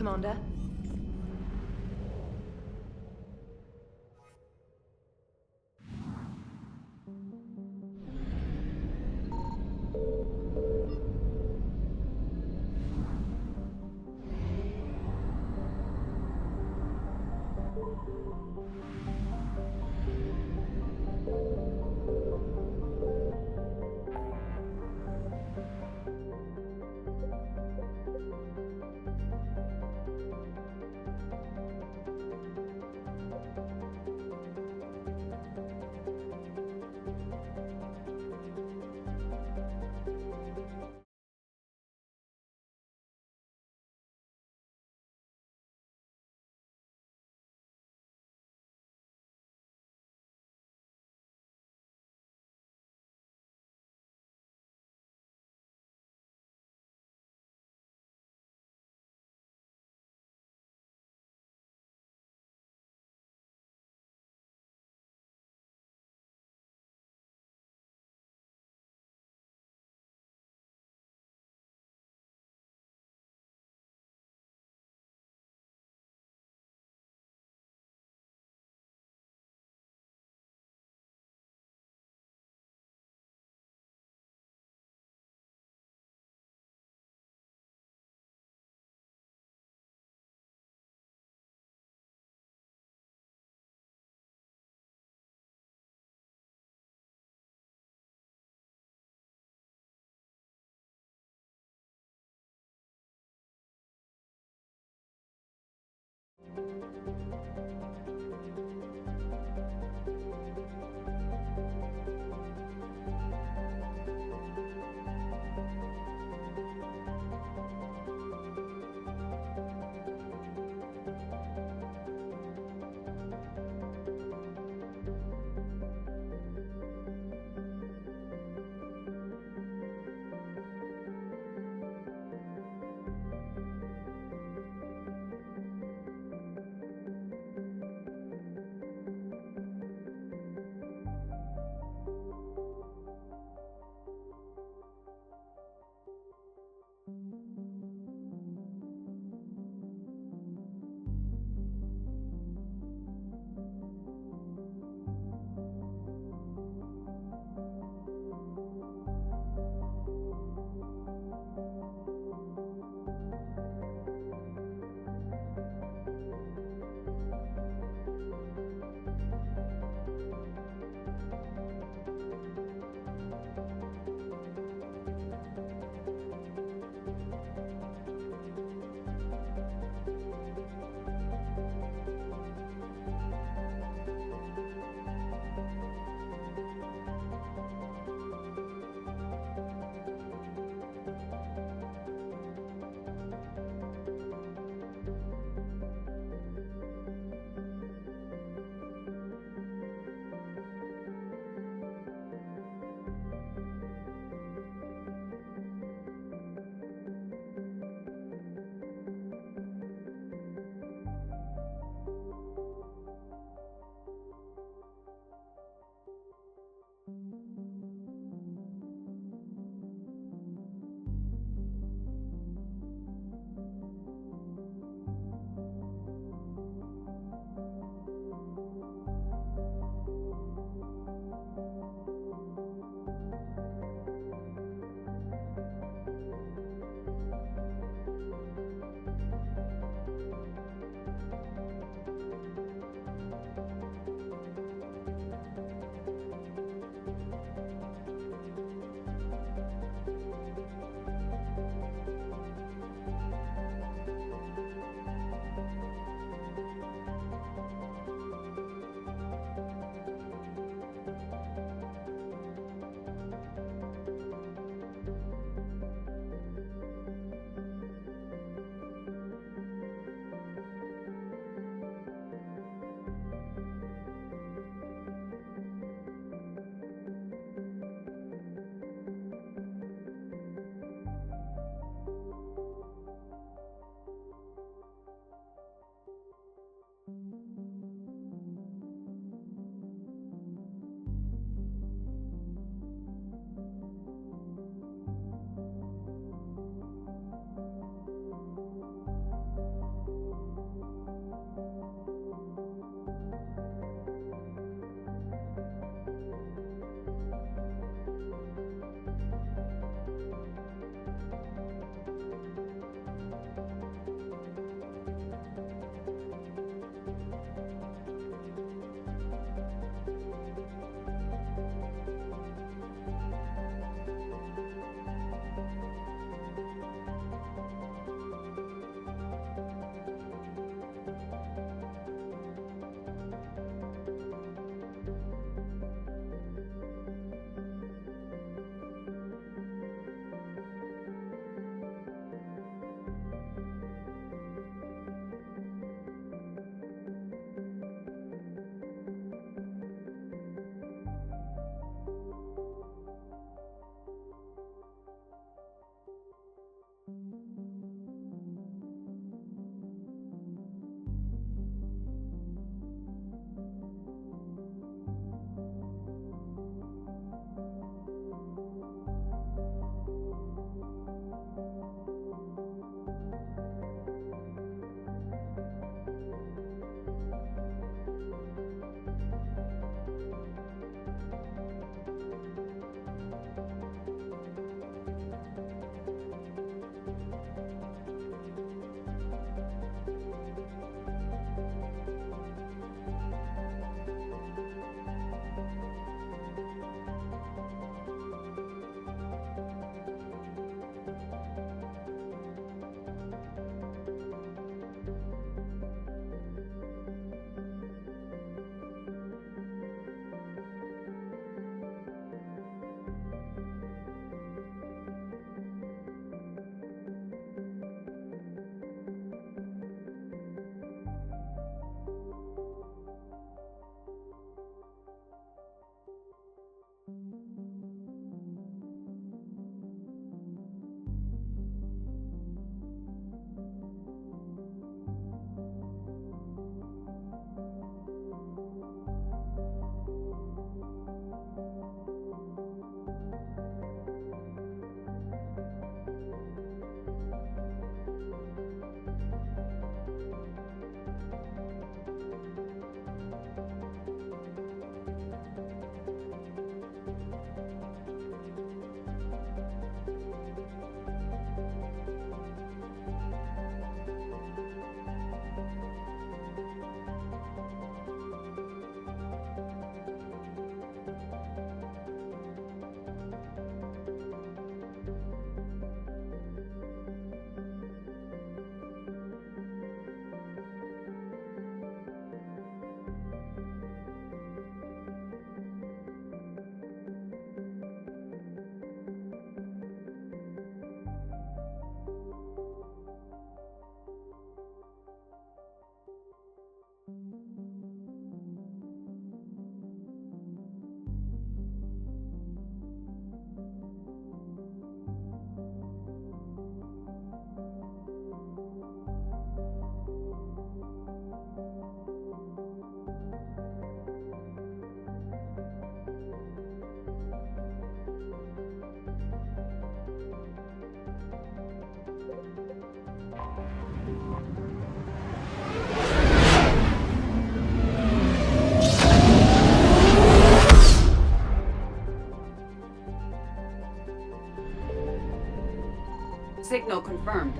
Commander? Signal confirmed.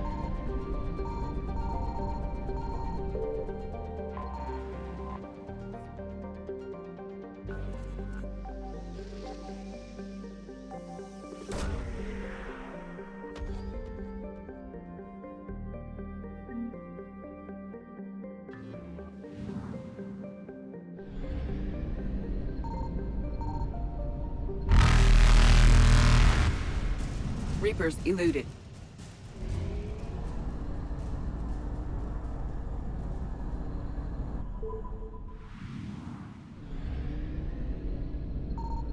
Reapers eluded.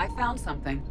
I found something.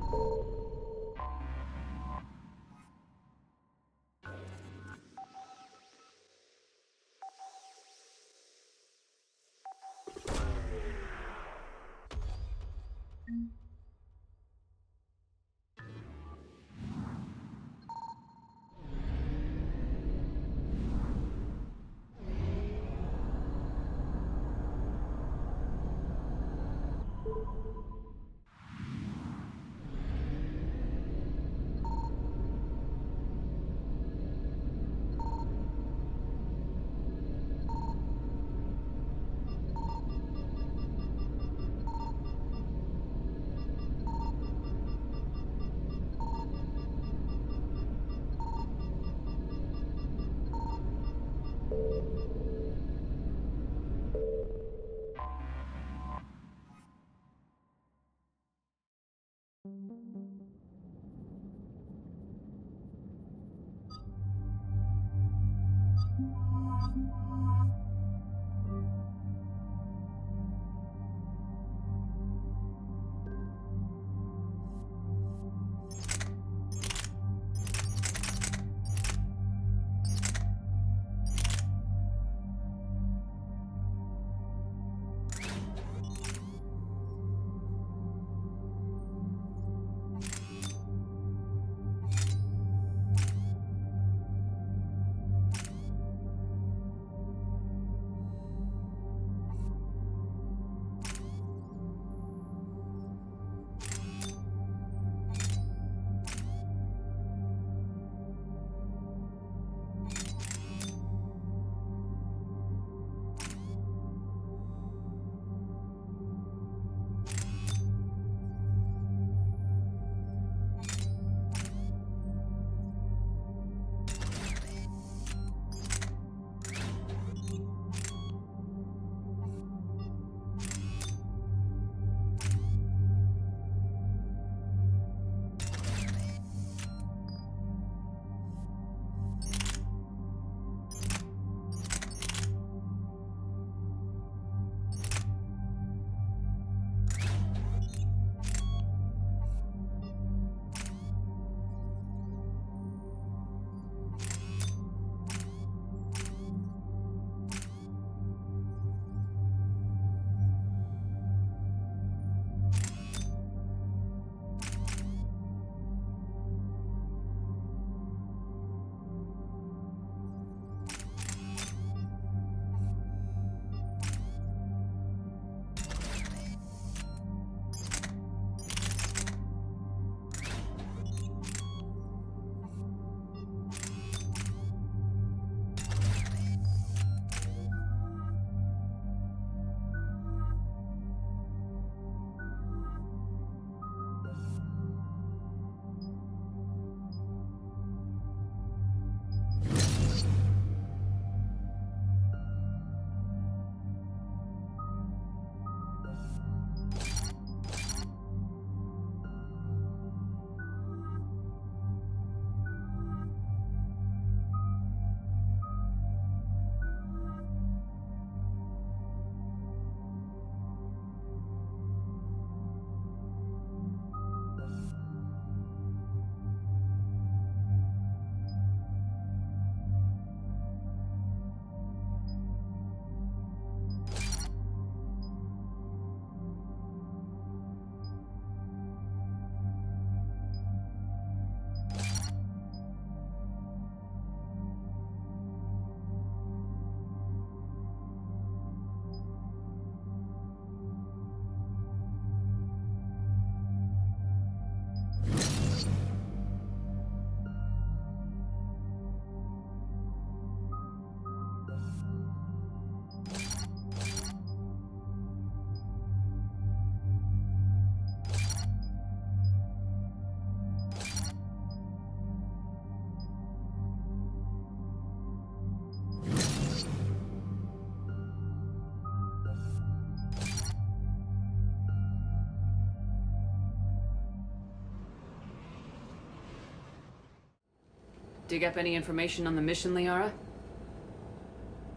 Dig up any information on the mission, Liara?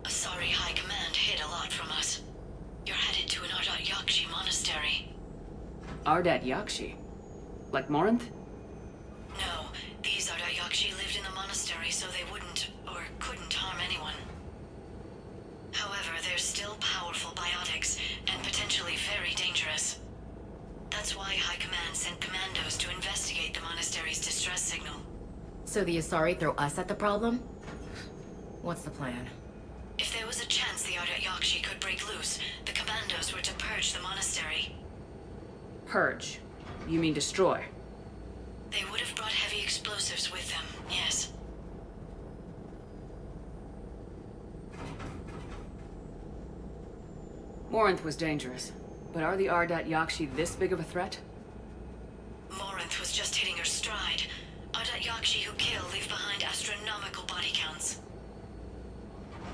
Asari High Command hid a lot from us. You're headed to an Ardat Yakshi monastery. Ardat Yakshi? Like Morinth? No, these Ardat Yakshi lived in the monastery so they wouldn't, or couldn't harm anyone. However, they're still powerful biotics, and potentially very dangerous. That's why High Command sent commandos to investigate the monastery's distress signal. So the Asari throw us at the problem? What's the plan? If there was a chance the Ardat Yakshi could break loose, the commandos were to purge the monastery. Purge? You mean destroy? They would have brought heavy explosives with them, yes. Morinth was dangerous, but are the Ardat Yakshi this big of a threat? Morinth was just hitting her stride. Ardat Yakshi who kill leave behind astronomical body counts.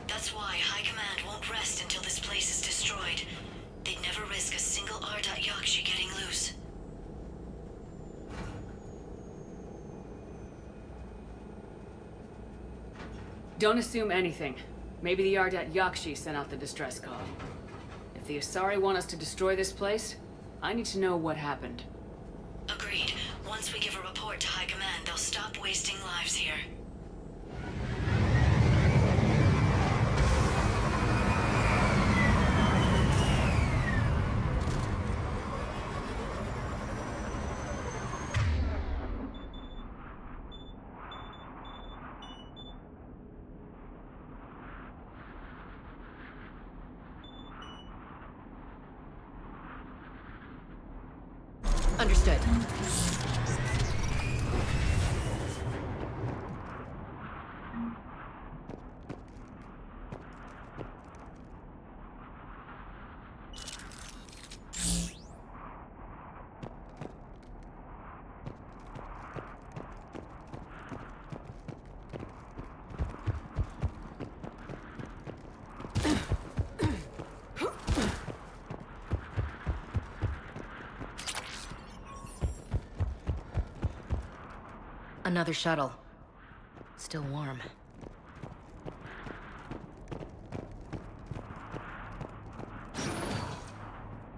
That's why High Command won't rest until this place is destroyed. They'd never risk a single Ardat Yakshi getting loose. Don't assume anything. Maybe the Ardat Yakshi sent out the distress call. If the Asari want us to destroy this place, I need to know what happened. Agreed. Once we give a report to High Command, they'll stop wasting lives here. Understood. Another shuttle. Still warm.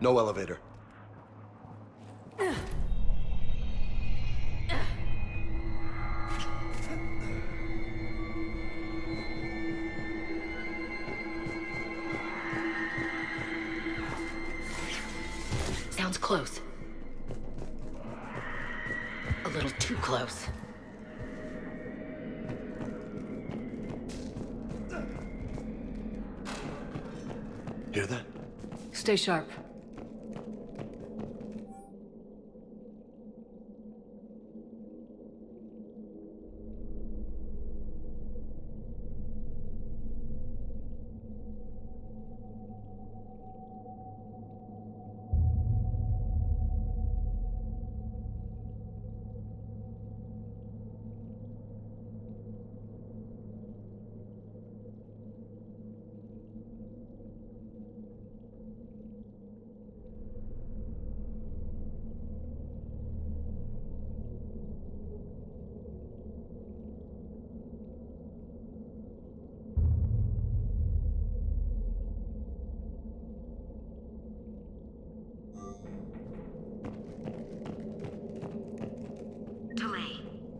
No elevator. Sounds close. A little too close. Hear that? Stay sharp.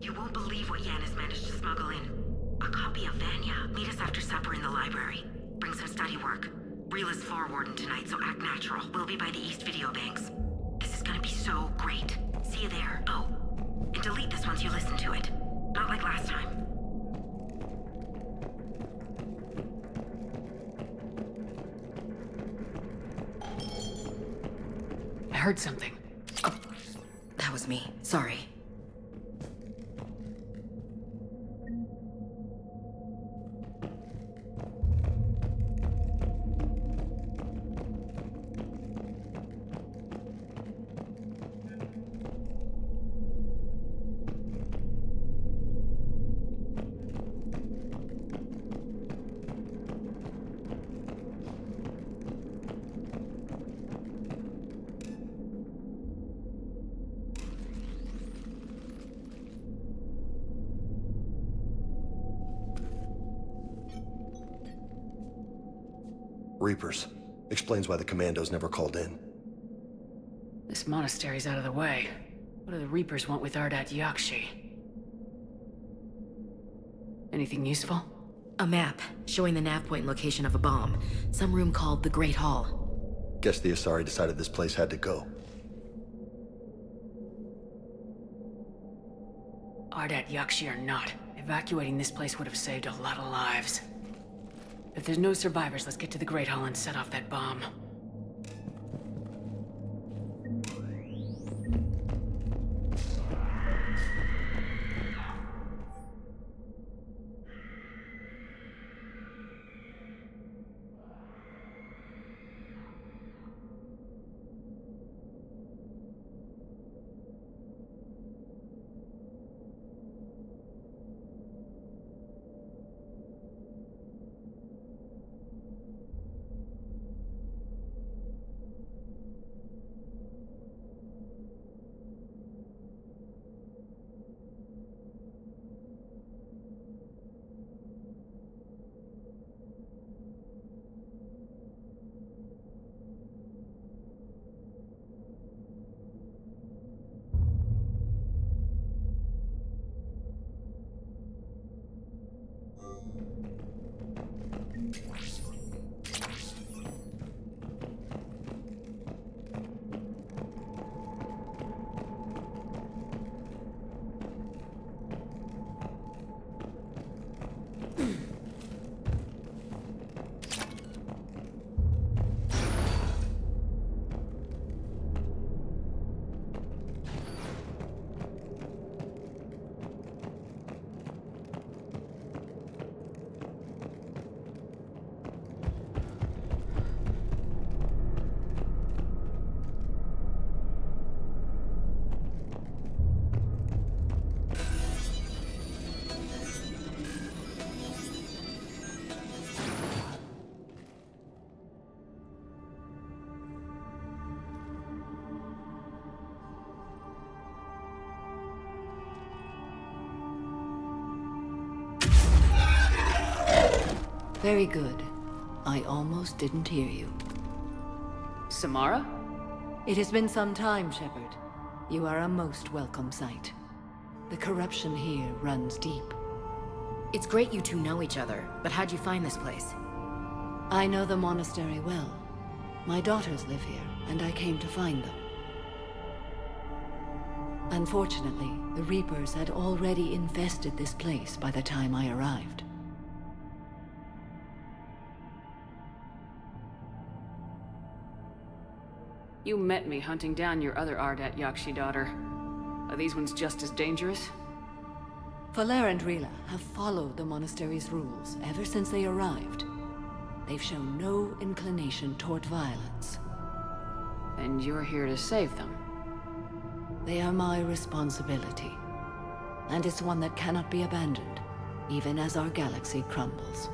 You won't believe what Yan has managed to smuggle in. A copy of Vanya. Meet us after supper in the library. Bring some study work. Reel is floor warden tonight, so act natural. We'll be by the East Video Banks. This is gonna be so great. See you there. Oh, and delete this once you listen to it. Not like last time. I heard something. Oh, that was me. Sorry. Reapers. Explains why the commandos never called in. This monastery's out of the way. What do the Reapers want with Ardat Yakshi? Anything useful? A map showing the nav point location of a bomb. Some room called the Great Hall. Guess the Asari decided this place had to go. Ardat Yakshi or not, evacuating this place would have saved a lot of lives. If there's no survivors, let's get to the Great Hall and set off that bomb. Very good. I almost didn't hear you. Samara? It has been some time, Shepard. You are a most welcome sight. The corruption here runs deep. It's great you two know each other, but how'd you find this place? I know the monastery well. My daughters live here, and I came to find them. Unfortunately, the Reapers had already infested this place by the time I arrived. You met me hunting down your other Ardat Yakshi daughter. Are these ones just as dangerous? Faller and Rila have followed the monastery's rules ever since they arrived. They've shown no inclination toward violence. And you're here to save them? They are my responsibility. And it's one that cannot be abandoned, even as our galaxy crumbles.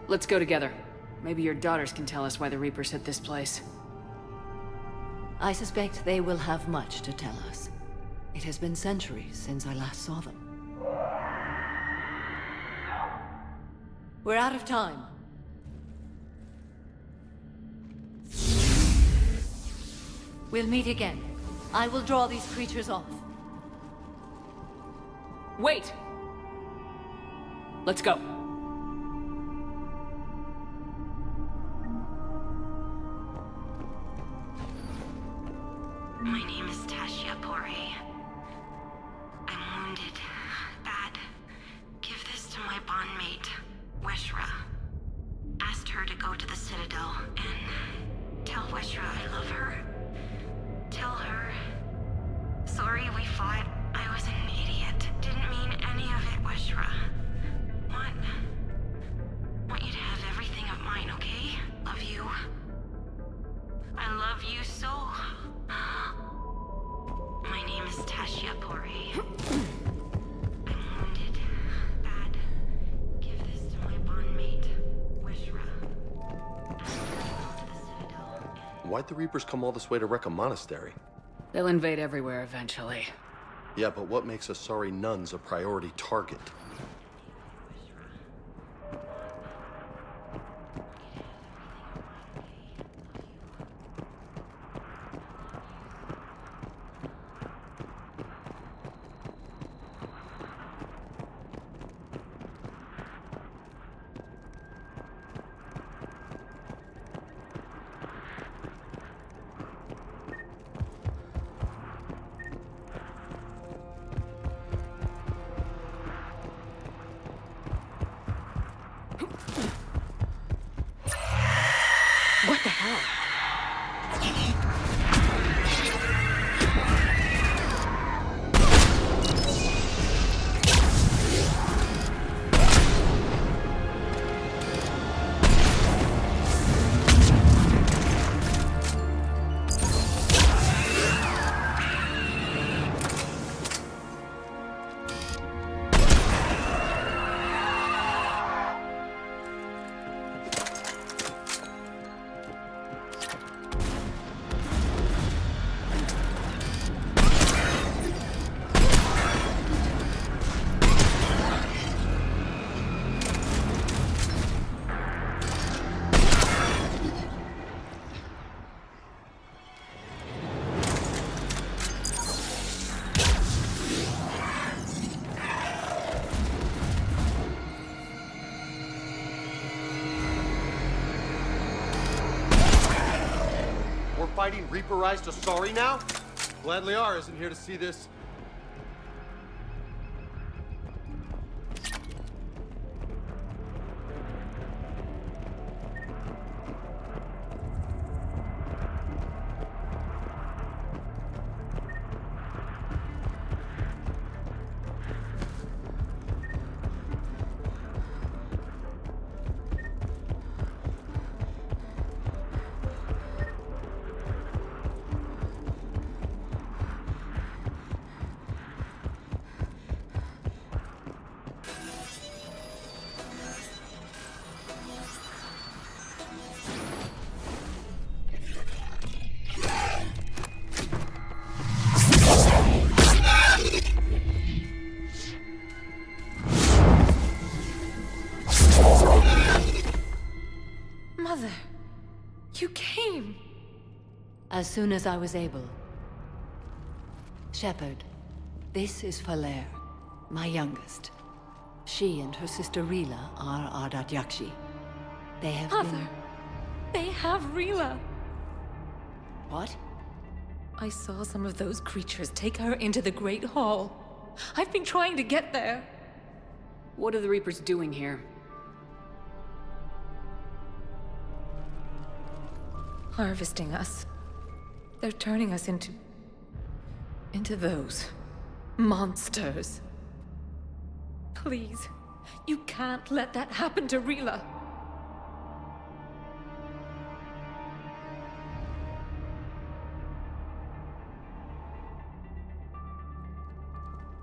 Let's go together. Maybe your daughters can tell us why the Reapers hit this place. I suspect they will have much to tell us. It has been centuries since I last saw them. We're out of time. We'll meet again. I will draw these creatures off. Wait! Let's go. My name is Tashia Pore. I'm wounded. Bad. Give this to my bondmate, Weshra. Asked her to go to the Citadel and tell Weshra I love her. Tell her. Sorry we fought. I was an idiot. Didn't mean any of it, Weshra. Want you to have everything of mine, okay? Love you. I love you so. My name is Tashia Pore. I'm wounded. Bad. Give this to my bondmate, Weshra. Why'd the Reapers come all this way to wreck a monastery? They'll invade everywhere eventually. Yeah, but what makes Asari nuns a priority target? Reaper rise to sorry now? Glad Liara isn't here to see this. Mother, you came. As soon as I was able. Shepard, this is Falere, my youngest. She and her sister Rila are Ardat Yakshi. They have Mother, they have Rila. What? I saw some of those creatures take her into the Great Hall. I've been trying to get there. What are the Reapers doing here? Harvesting us. They're turning us into those monsters. Please, you can't let that happen to Rila.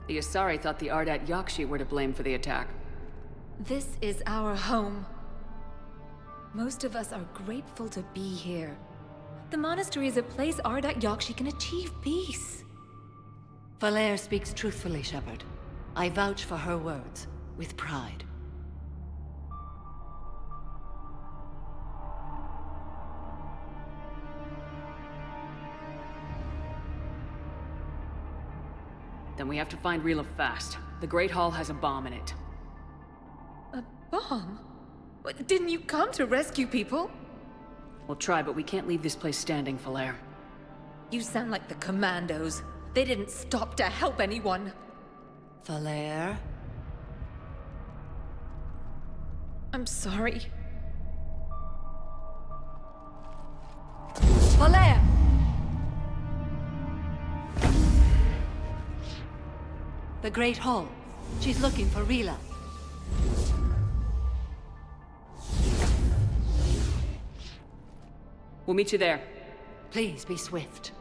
The Asari thought the Ardat Yakshi were to blame for the attack. This is our home. Most of us are grateful to be here. The monastery is a place Ardat Yakshi can achieve peace. Falere speaks truthfully, Shepard. I vouch for her words, with pride. Then we have to find Rila fast. The Great Hall has a bomb in it. A bomb? Didn't you come to rescue people? We'll try, but we can't leave this place standing, Falere. You sound like the Commandos. They didn't stop to help anyone. Falere? I'm sorry. Falere! The Great Hall. She's looking for Rila. We'll meet you there. Please be swift.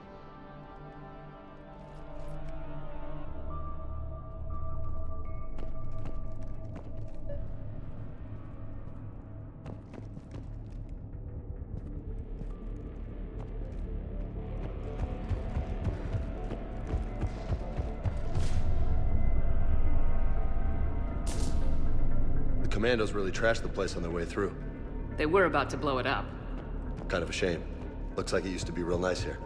The Commandos really trashed the place on their way through. They were about to blow it up. Kind of a shame. Looks like it used to be real nice here.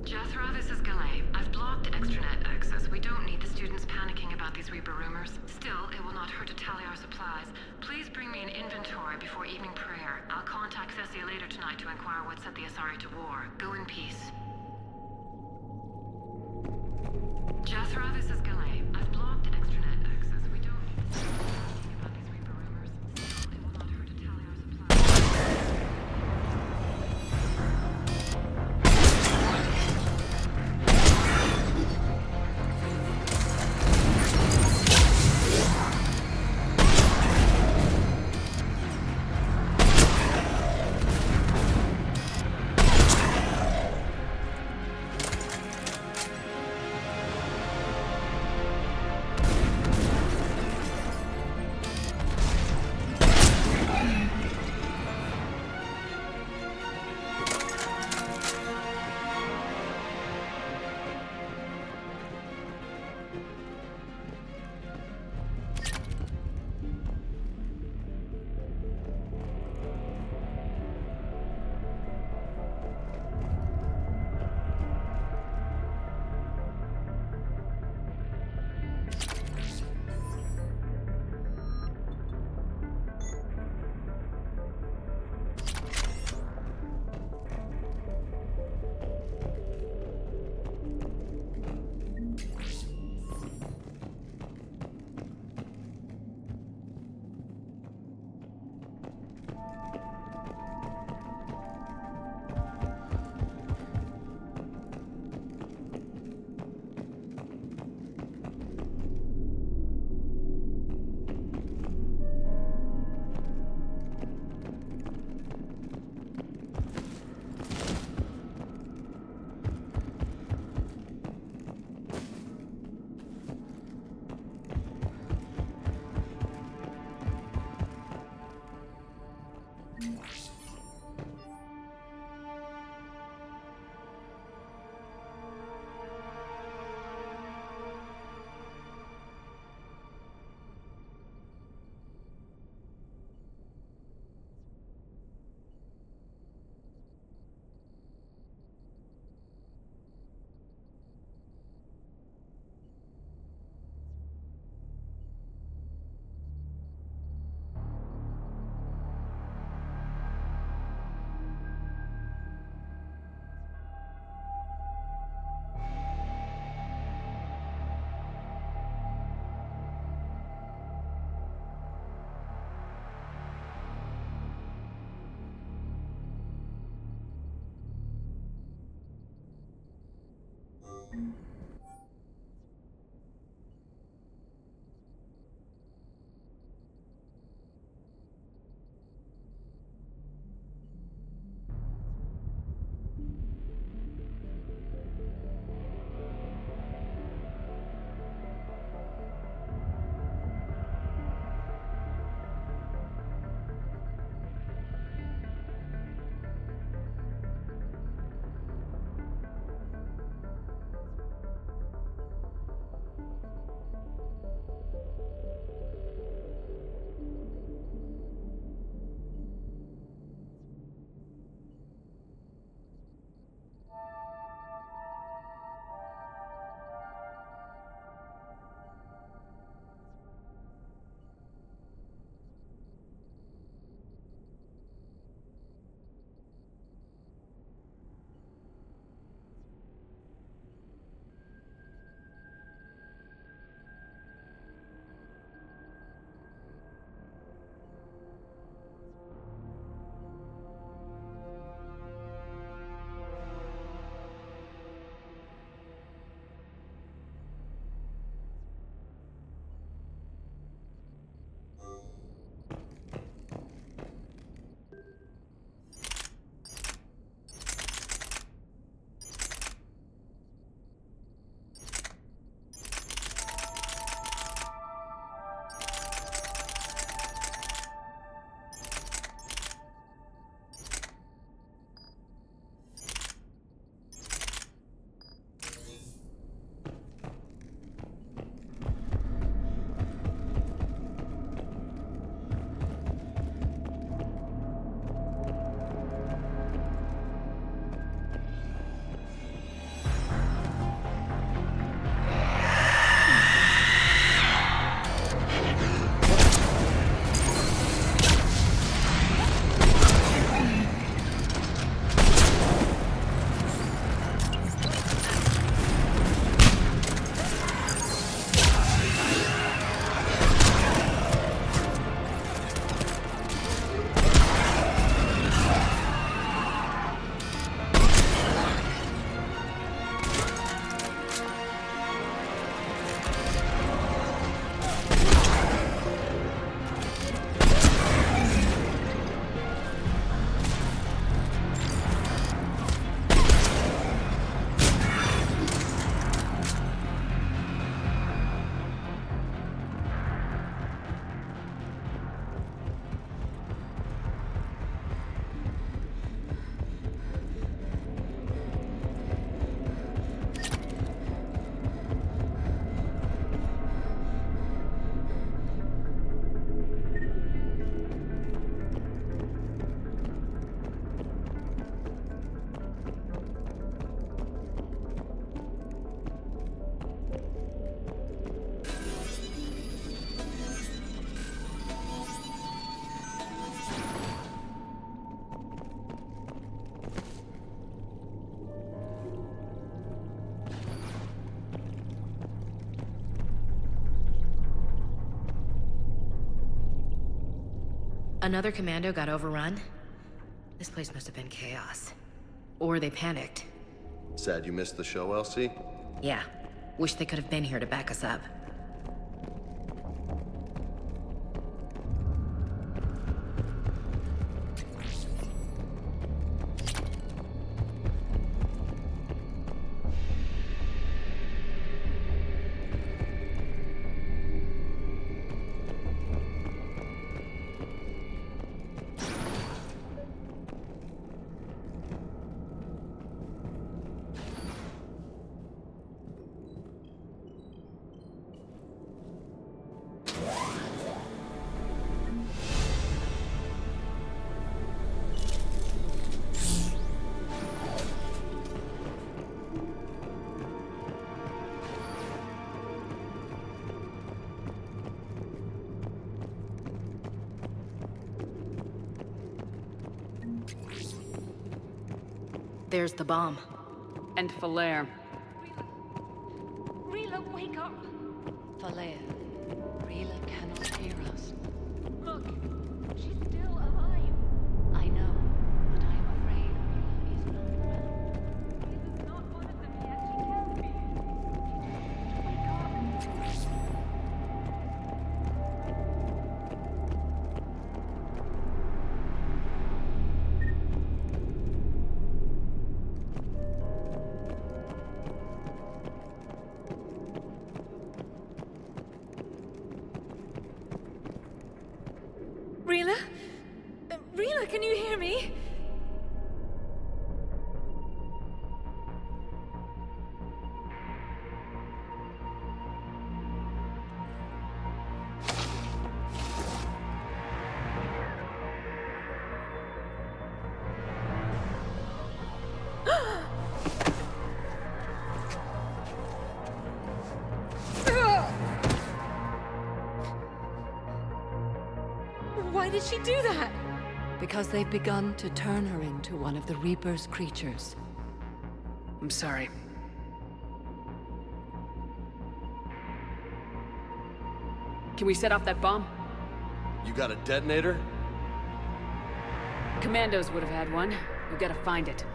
Jethro, this is Galay. I've blocked extranet access. We don't need the students panicking about these Reaper rumors. Still, it will not hurt to tally our supplies. Please bring me an inventory before evening prayer. I'll contact Thessia later tonight to inquire what set the Asari to war. Go in peace. Jethro, this is Galay. I've blocked extranet access. We don't need to talking about these Reaper rumors. Still, it will not hurt to tally our supplies. Another commando got overrun? This place must have been chaos. Or they panicked. Sad you missed the show, Elsie? Yeah. Wish they could have been here to back us up. There's the bomb. And Falaire. Rila, wake up! Falaire, Rila cannot hear us. Look, she's still alive. I know, but I am afraid Rila is not well. Rila's not one of them yet. She can't be. Wake up. Rila? Rila, can you hear me? Why did she do that? Because they've begun to turn her into one of the Reaper's creatures. I'm sorry. Can we set off that bomb? You got a detonator? Commandos would have had one. We gotta find it.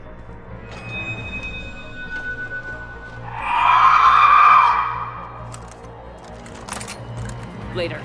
Later.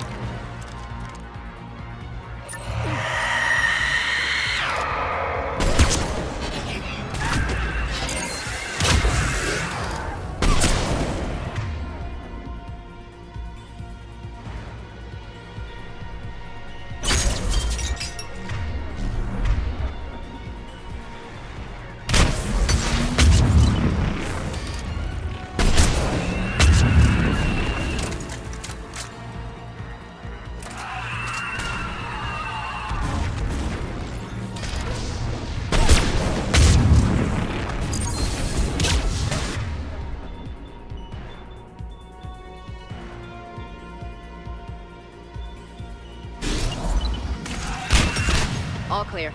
All clear.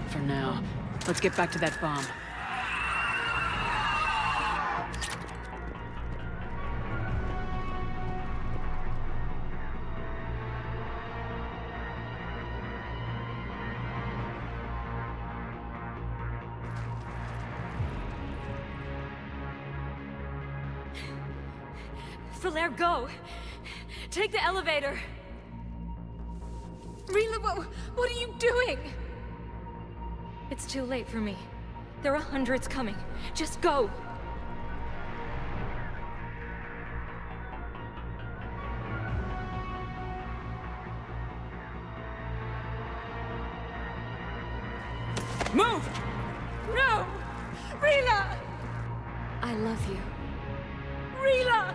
For now. Let's get back to that bomb. Falaire, go! Take the elevator! Rila, what are you doing? It's too late for me. There are hundreds coming. Just go! Move! No! Rila! I love you. Rila!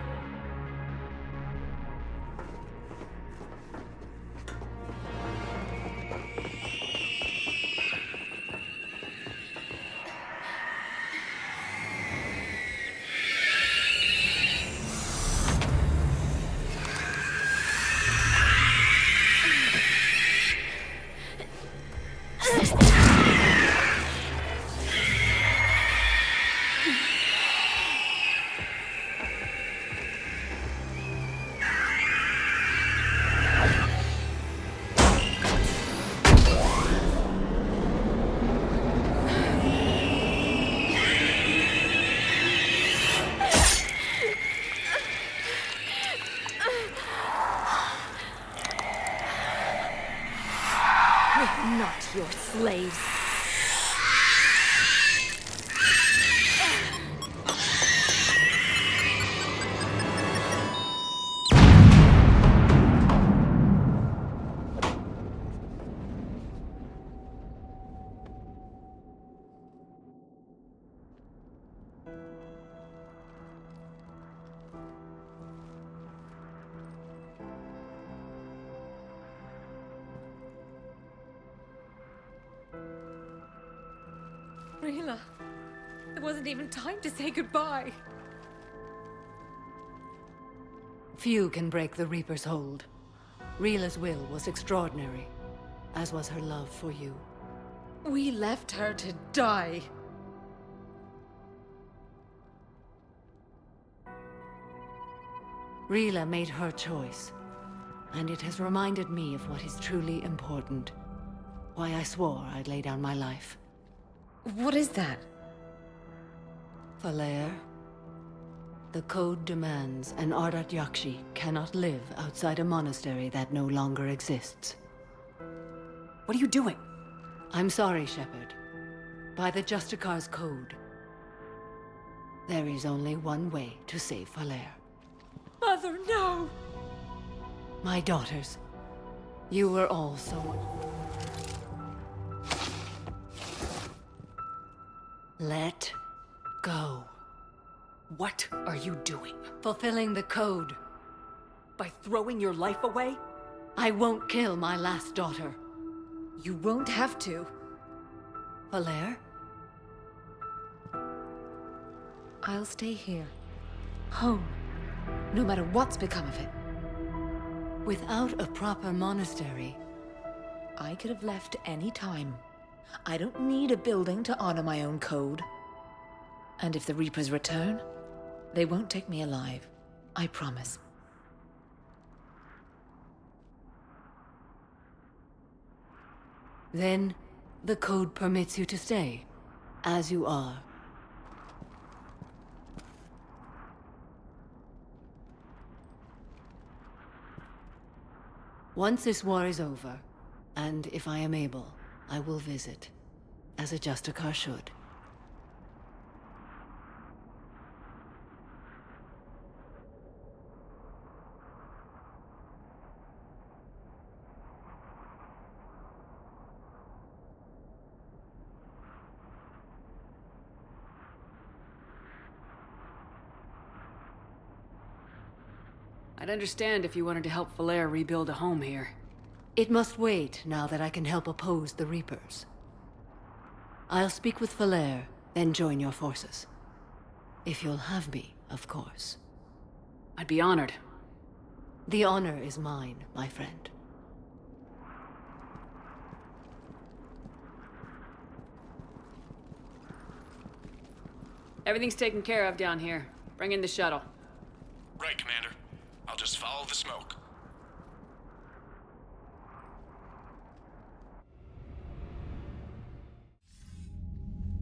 We're not your slaves. Rila, there wasn't even time to say goodbye. Few can break the Reaper's hold. Rila's will was extraordinary, as was her love for you. We left her to die. Rila made her choice, and it has reminded me of what is truly important. Why I swore I'd lay down my life. What is that? Falair, the code demands an Ardat Yakshi cannot live outside a monastery that no longer exists. What are you doing? I'm sorry, Shepard. By the Justicar's code, there is only one way to save Falair. Mother, no! My daughters, you were all so... Let go. What are you doing? Fulfilling the code. By throwing your life away? I won't kill my last daughter. You won't have to. Falair? I'll stay here. Home. No matter what's become of it. Without a proper monastery... I could have left any time. I don't need a building to honor my own code. And if the Reapers return, they won't take me alive. I promise. Then, the code permits you to stay, as you are. Once this war is over, and if I am able, I will visit, as a Justicar should. I'd understand if you wanted to help Falair rebuild a home here. It must wait now that I can help oppose the Reapers. I'll speak with Falair, then join your forces. If you'll have me, of course. I'd be honored. The honor is mine, my friend. Everything's taken care of down here. Bring in the shuttle. Right, Commander. I'll just follow the smoke.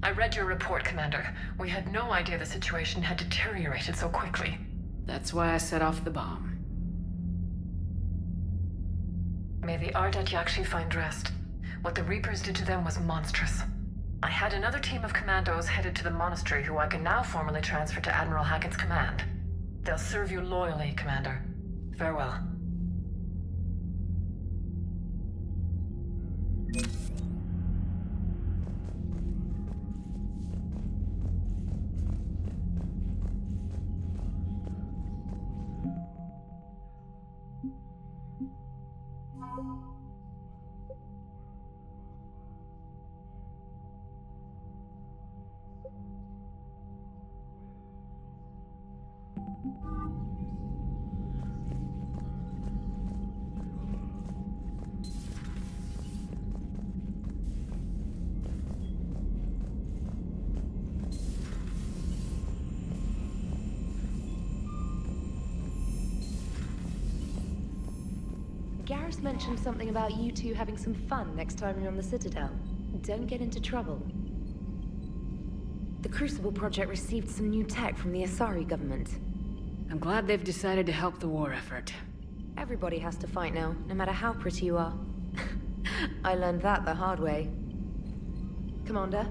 I read your report, Commander. We had no idea the situation had deteriorated so quickly. That's why I set off the bomb. May the Ardat Yakshi find rest. What the Reapers did to them was monstrous. I had another team of commandos headed to the monastery who I can now formally transfer to Admiral Hackett's command. They'll serve you loyally, Commander. Farewell. Garrus mentioned something about you two having some fun next time you're on the Citadel. Don't get into trouble. The Crucible Project received some new tech from the Asari government. I'm glad they've decided to help the war effort. Everybody has to fight now, no matter how pretty you are. I learned that the hard way. Commander?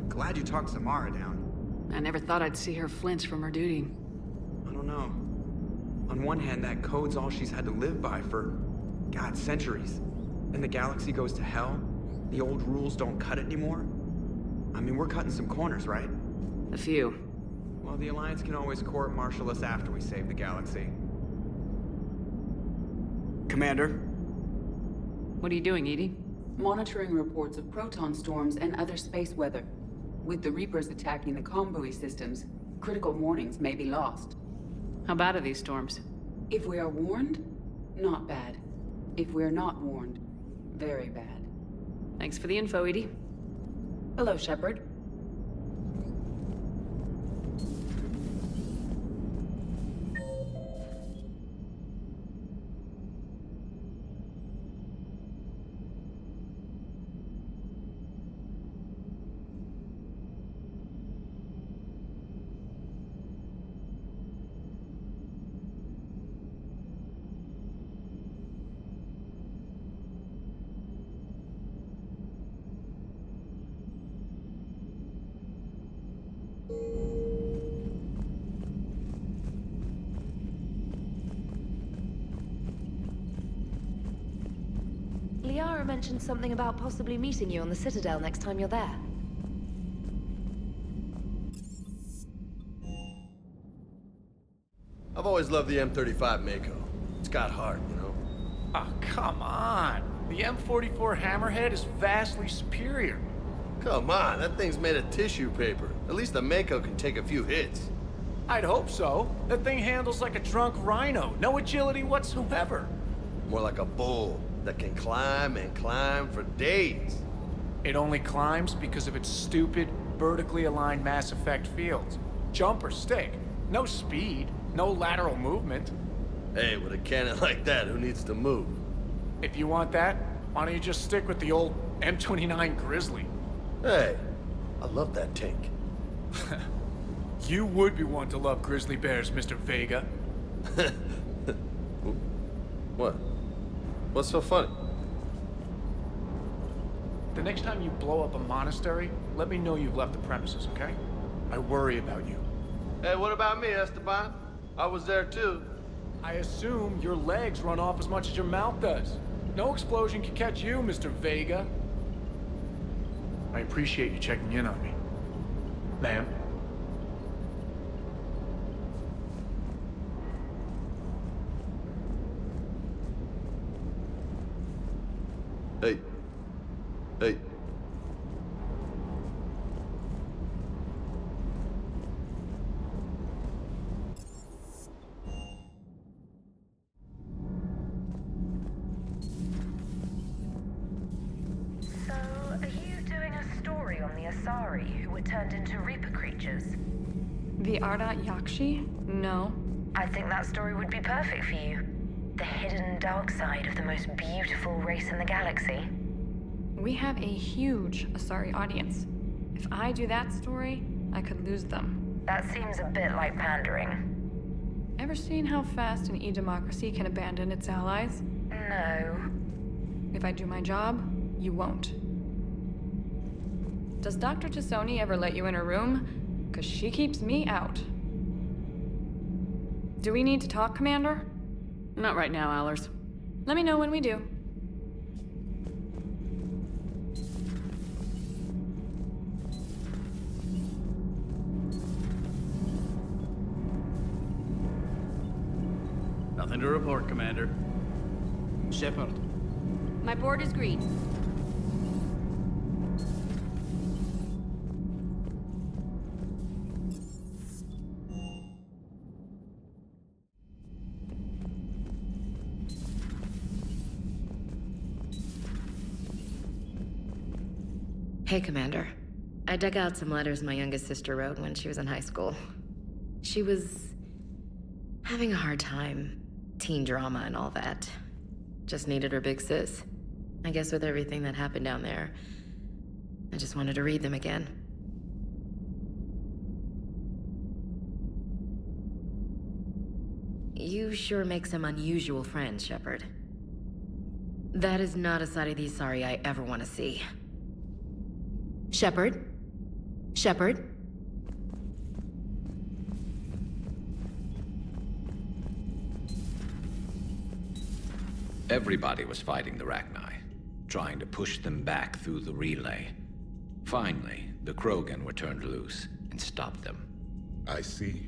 Glad you talked Samara down. I never thought I'd see her flinch from her duty. I don't know. On one hand, that code's all she's had to live by for, God, centuries. And the galaxy goes to hell. The old rules don't cut it anymore. I mean, we're cutting some corners, right? A few. Well, the Alliance can always court-martial us after we save the galaxy. Commander? What are you doing, Edie? monitoring reports of proton storms and other space weather. With the Reapers attacking the comm buoy systems, critical warnings may be lost. How bad are these storms? If we are warned, not bad. If we're not warned, very bad. Thanks for the info, Edie. Hello, Shepard. Liara mentioned something about possibly meeting you on the Citadel next time you're there. I've always loved the M35 Mako. It's got heart, you know? Oh, come on. The M44 Hammerhead is vastly superior. Come on, that thing's made of tissue paper. At least the Mako can take a few hits. I'd hope so. That thing handles like a drunk rhino. No agility whatsoever. More like a bull that can climb and climb for days. It only climbs because of its stupid, vertically aligned Mass Effect fields. Jump or stick. No speed. No lateral movement. Hey, with a cannon like that, who needs to move? If you want that, why don't you just stick with the old M29 Grizzly? Hey, I love that tank. You would be one to love grizzly bears, Mr. Vega. What? What's so funny? The next time you blow up a monastery, let me know you've left the premises, okay? I worry about you. Hey, what about me, Esteban? I was there too. I assume your legs run off as much as your mouth does. No explosion can catch you, Mr. Vega. I appreciate you checking in on me. Ma'am? Hey. Hey. So, are you doing a story on the Asari who were turned into Reaper creatures? The Ardat Yakshi? No. I think that story would be perfect for you. The hidden dark side of the most beautiful race in the galaxy. We have a huge Asari audience. If I do that story, I could lose them. That seems a bit like pandering. Ever seen how fast an e-democracy can abandon its allies? No. If I do my job, you won't. Does Dr. Tassoni ever let you in her room? 'Cause she keeps me out. Do we need to talk, Commander? Not right now, Allers. Let me know when we do. Nothing to report, Commander. Shepard. My board is green. Hey, Commander. I dug out some letters my youngest sister wrote when she was in high school. She was having a hard time. Teen drama and all that. Just needed her big sis. I guess with everything that happened down there, I just wanted to read them again. You sure make some unusual friends, Shepard. That is not a side of the Asari I ever want to see. Shepard? Shepard? Everybody was fighting the Rachni, trying to push them back through the relay. Finally, the Krogan were turned loose and stopped them. I see.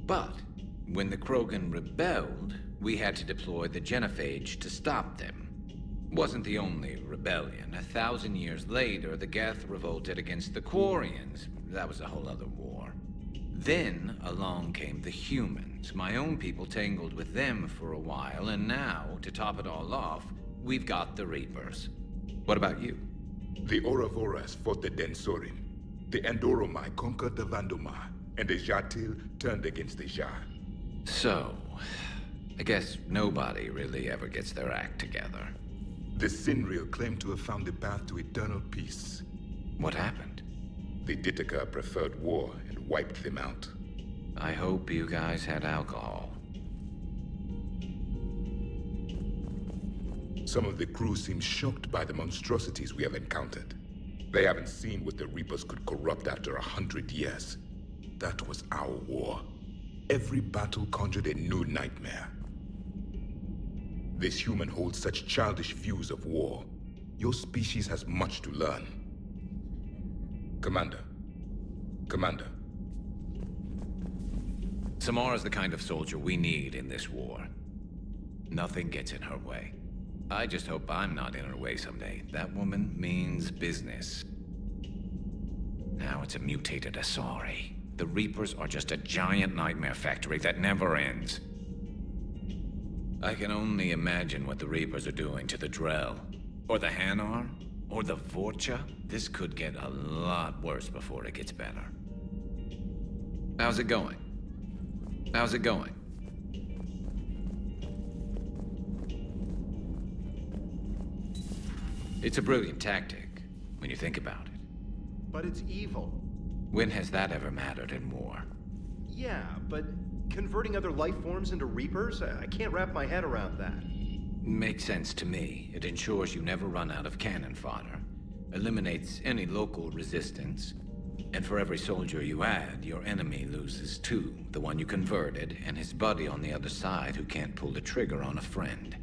But when the Krogan rebelled, we had to deploy the genophage to stop them. Wasn't the only rebellion. 1,000 years later, the Geth revolted against the Quarians. That was a whole other war. Then, along came the humans. My own people tangled with them for a while, and now, to top it all off, we've got the Reapers. What about you? The Ouroboros fought the Densorin. The Andoromai conquered the Vandomar, and the Jatil turned against the Jar. So, I guess nobody really ever gets their act together. The Sinreal claimed to have found the path to eternal peace. What happened? The Ditaka preferred war and wiped them out. I hope you guys had alcohol. Some of the crew seem shocked by the monstrosities we have encountered. They haven't seen what the Reapers could corrupt after 100 years. That was our war. Every battle conjured a new nightmare. This human holds such childish views of war. Your species has much to learn. Commander. Commander. Samara's the kind of soldier we need in this war. Nothing gets in her way. I just hope I'm not in her way someday. That woman means business. Now it's a mutated Asari. The Reapers are just a giant nightmare factory that never ends. I can only imagine what the Reapers are doing to the Drell, or the Hanar, or the Vorcha. This could get a lot worse before it gets better. How's it going? How's it going? It's a brilliant tactic, when you think about it. But it's evil. When has that ever mattered in war? Yeah, but converting other life forms into Reapers? I can't wrap my head around that. Makes sense to me. It ensures you never run out of cannon fodder, eliminates any local resistance, and for every soldier you add, your enemy loses two, the one you converted, and his buddy on the other side who can't pull the trigger on a friend.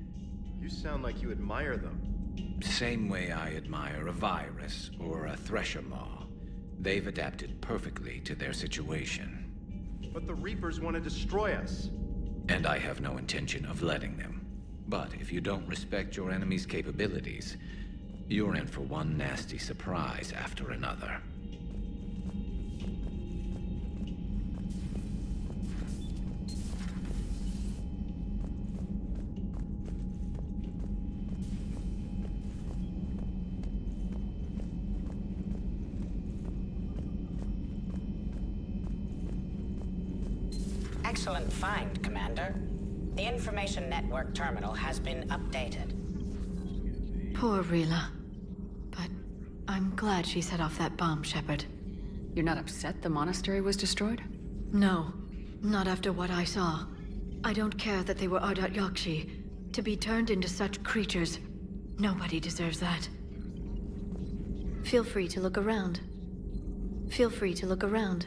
You sound like you admire them. Same way I admire a virus or a thresher maw. They've adapted perfectly to their situation. But the Reapers want to destroy us. And I have no intention of letting them. But if you don't respect your enemy's capabilities, you're in for one nasty surprise after another. Excellent find, Commander. The information network terminal has been updated. Poor Rila. But I'm glad she set off that bomb, Shepard. You're not upset the monastery was destroyed? No, not after what I saw. I don't care that they were Ardat Yakshi. To be turned into such creatures, nobody deserves that. Feel free to look around. Feel free to look around.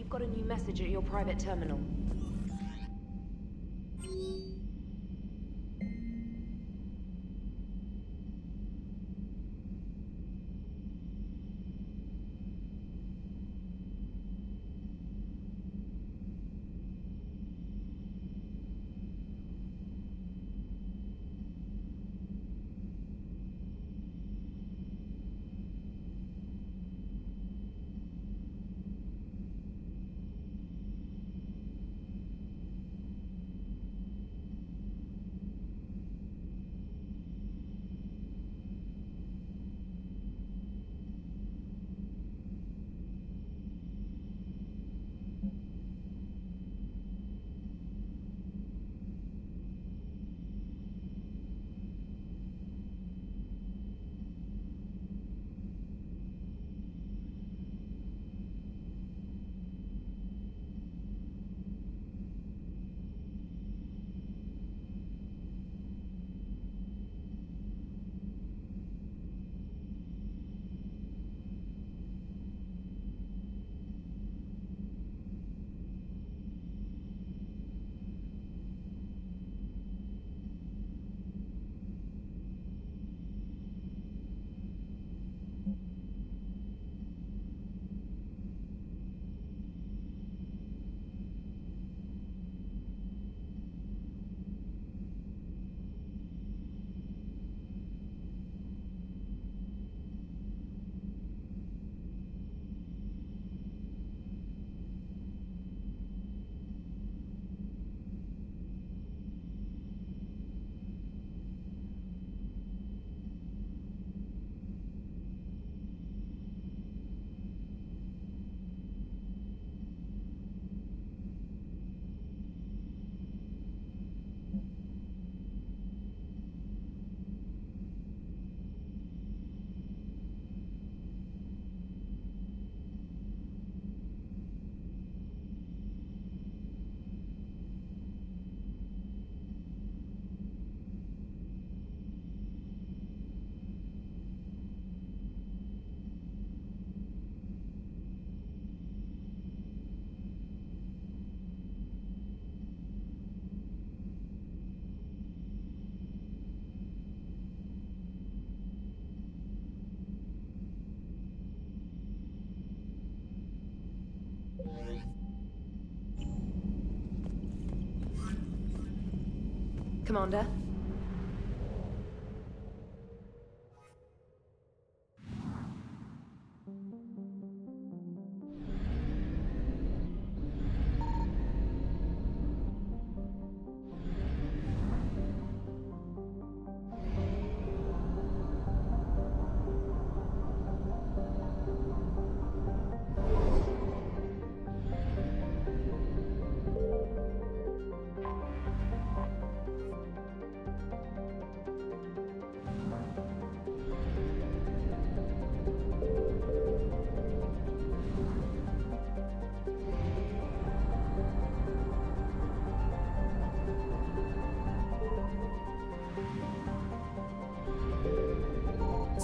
you've got a new message at your private terminal. Commander?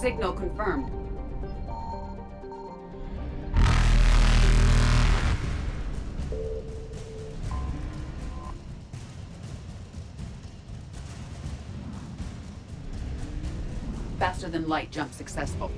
Signal confirmed. Faster than light jump successful.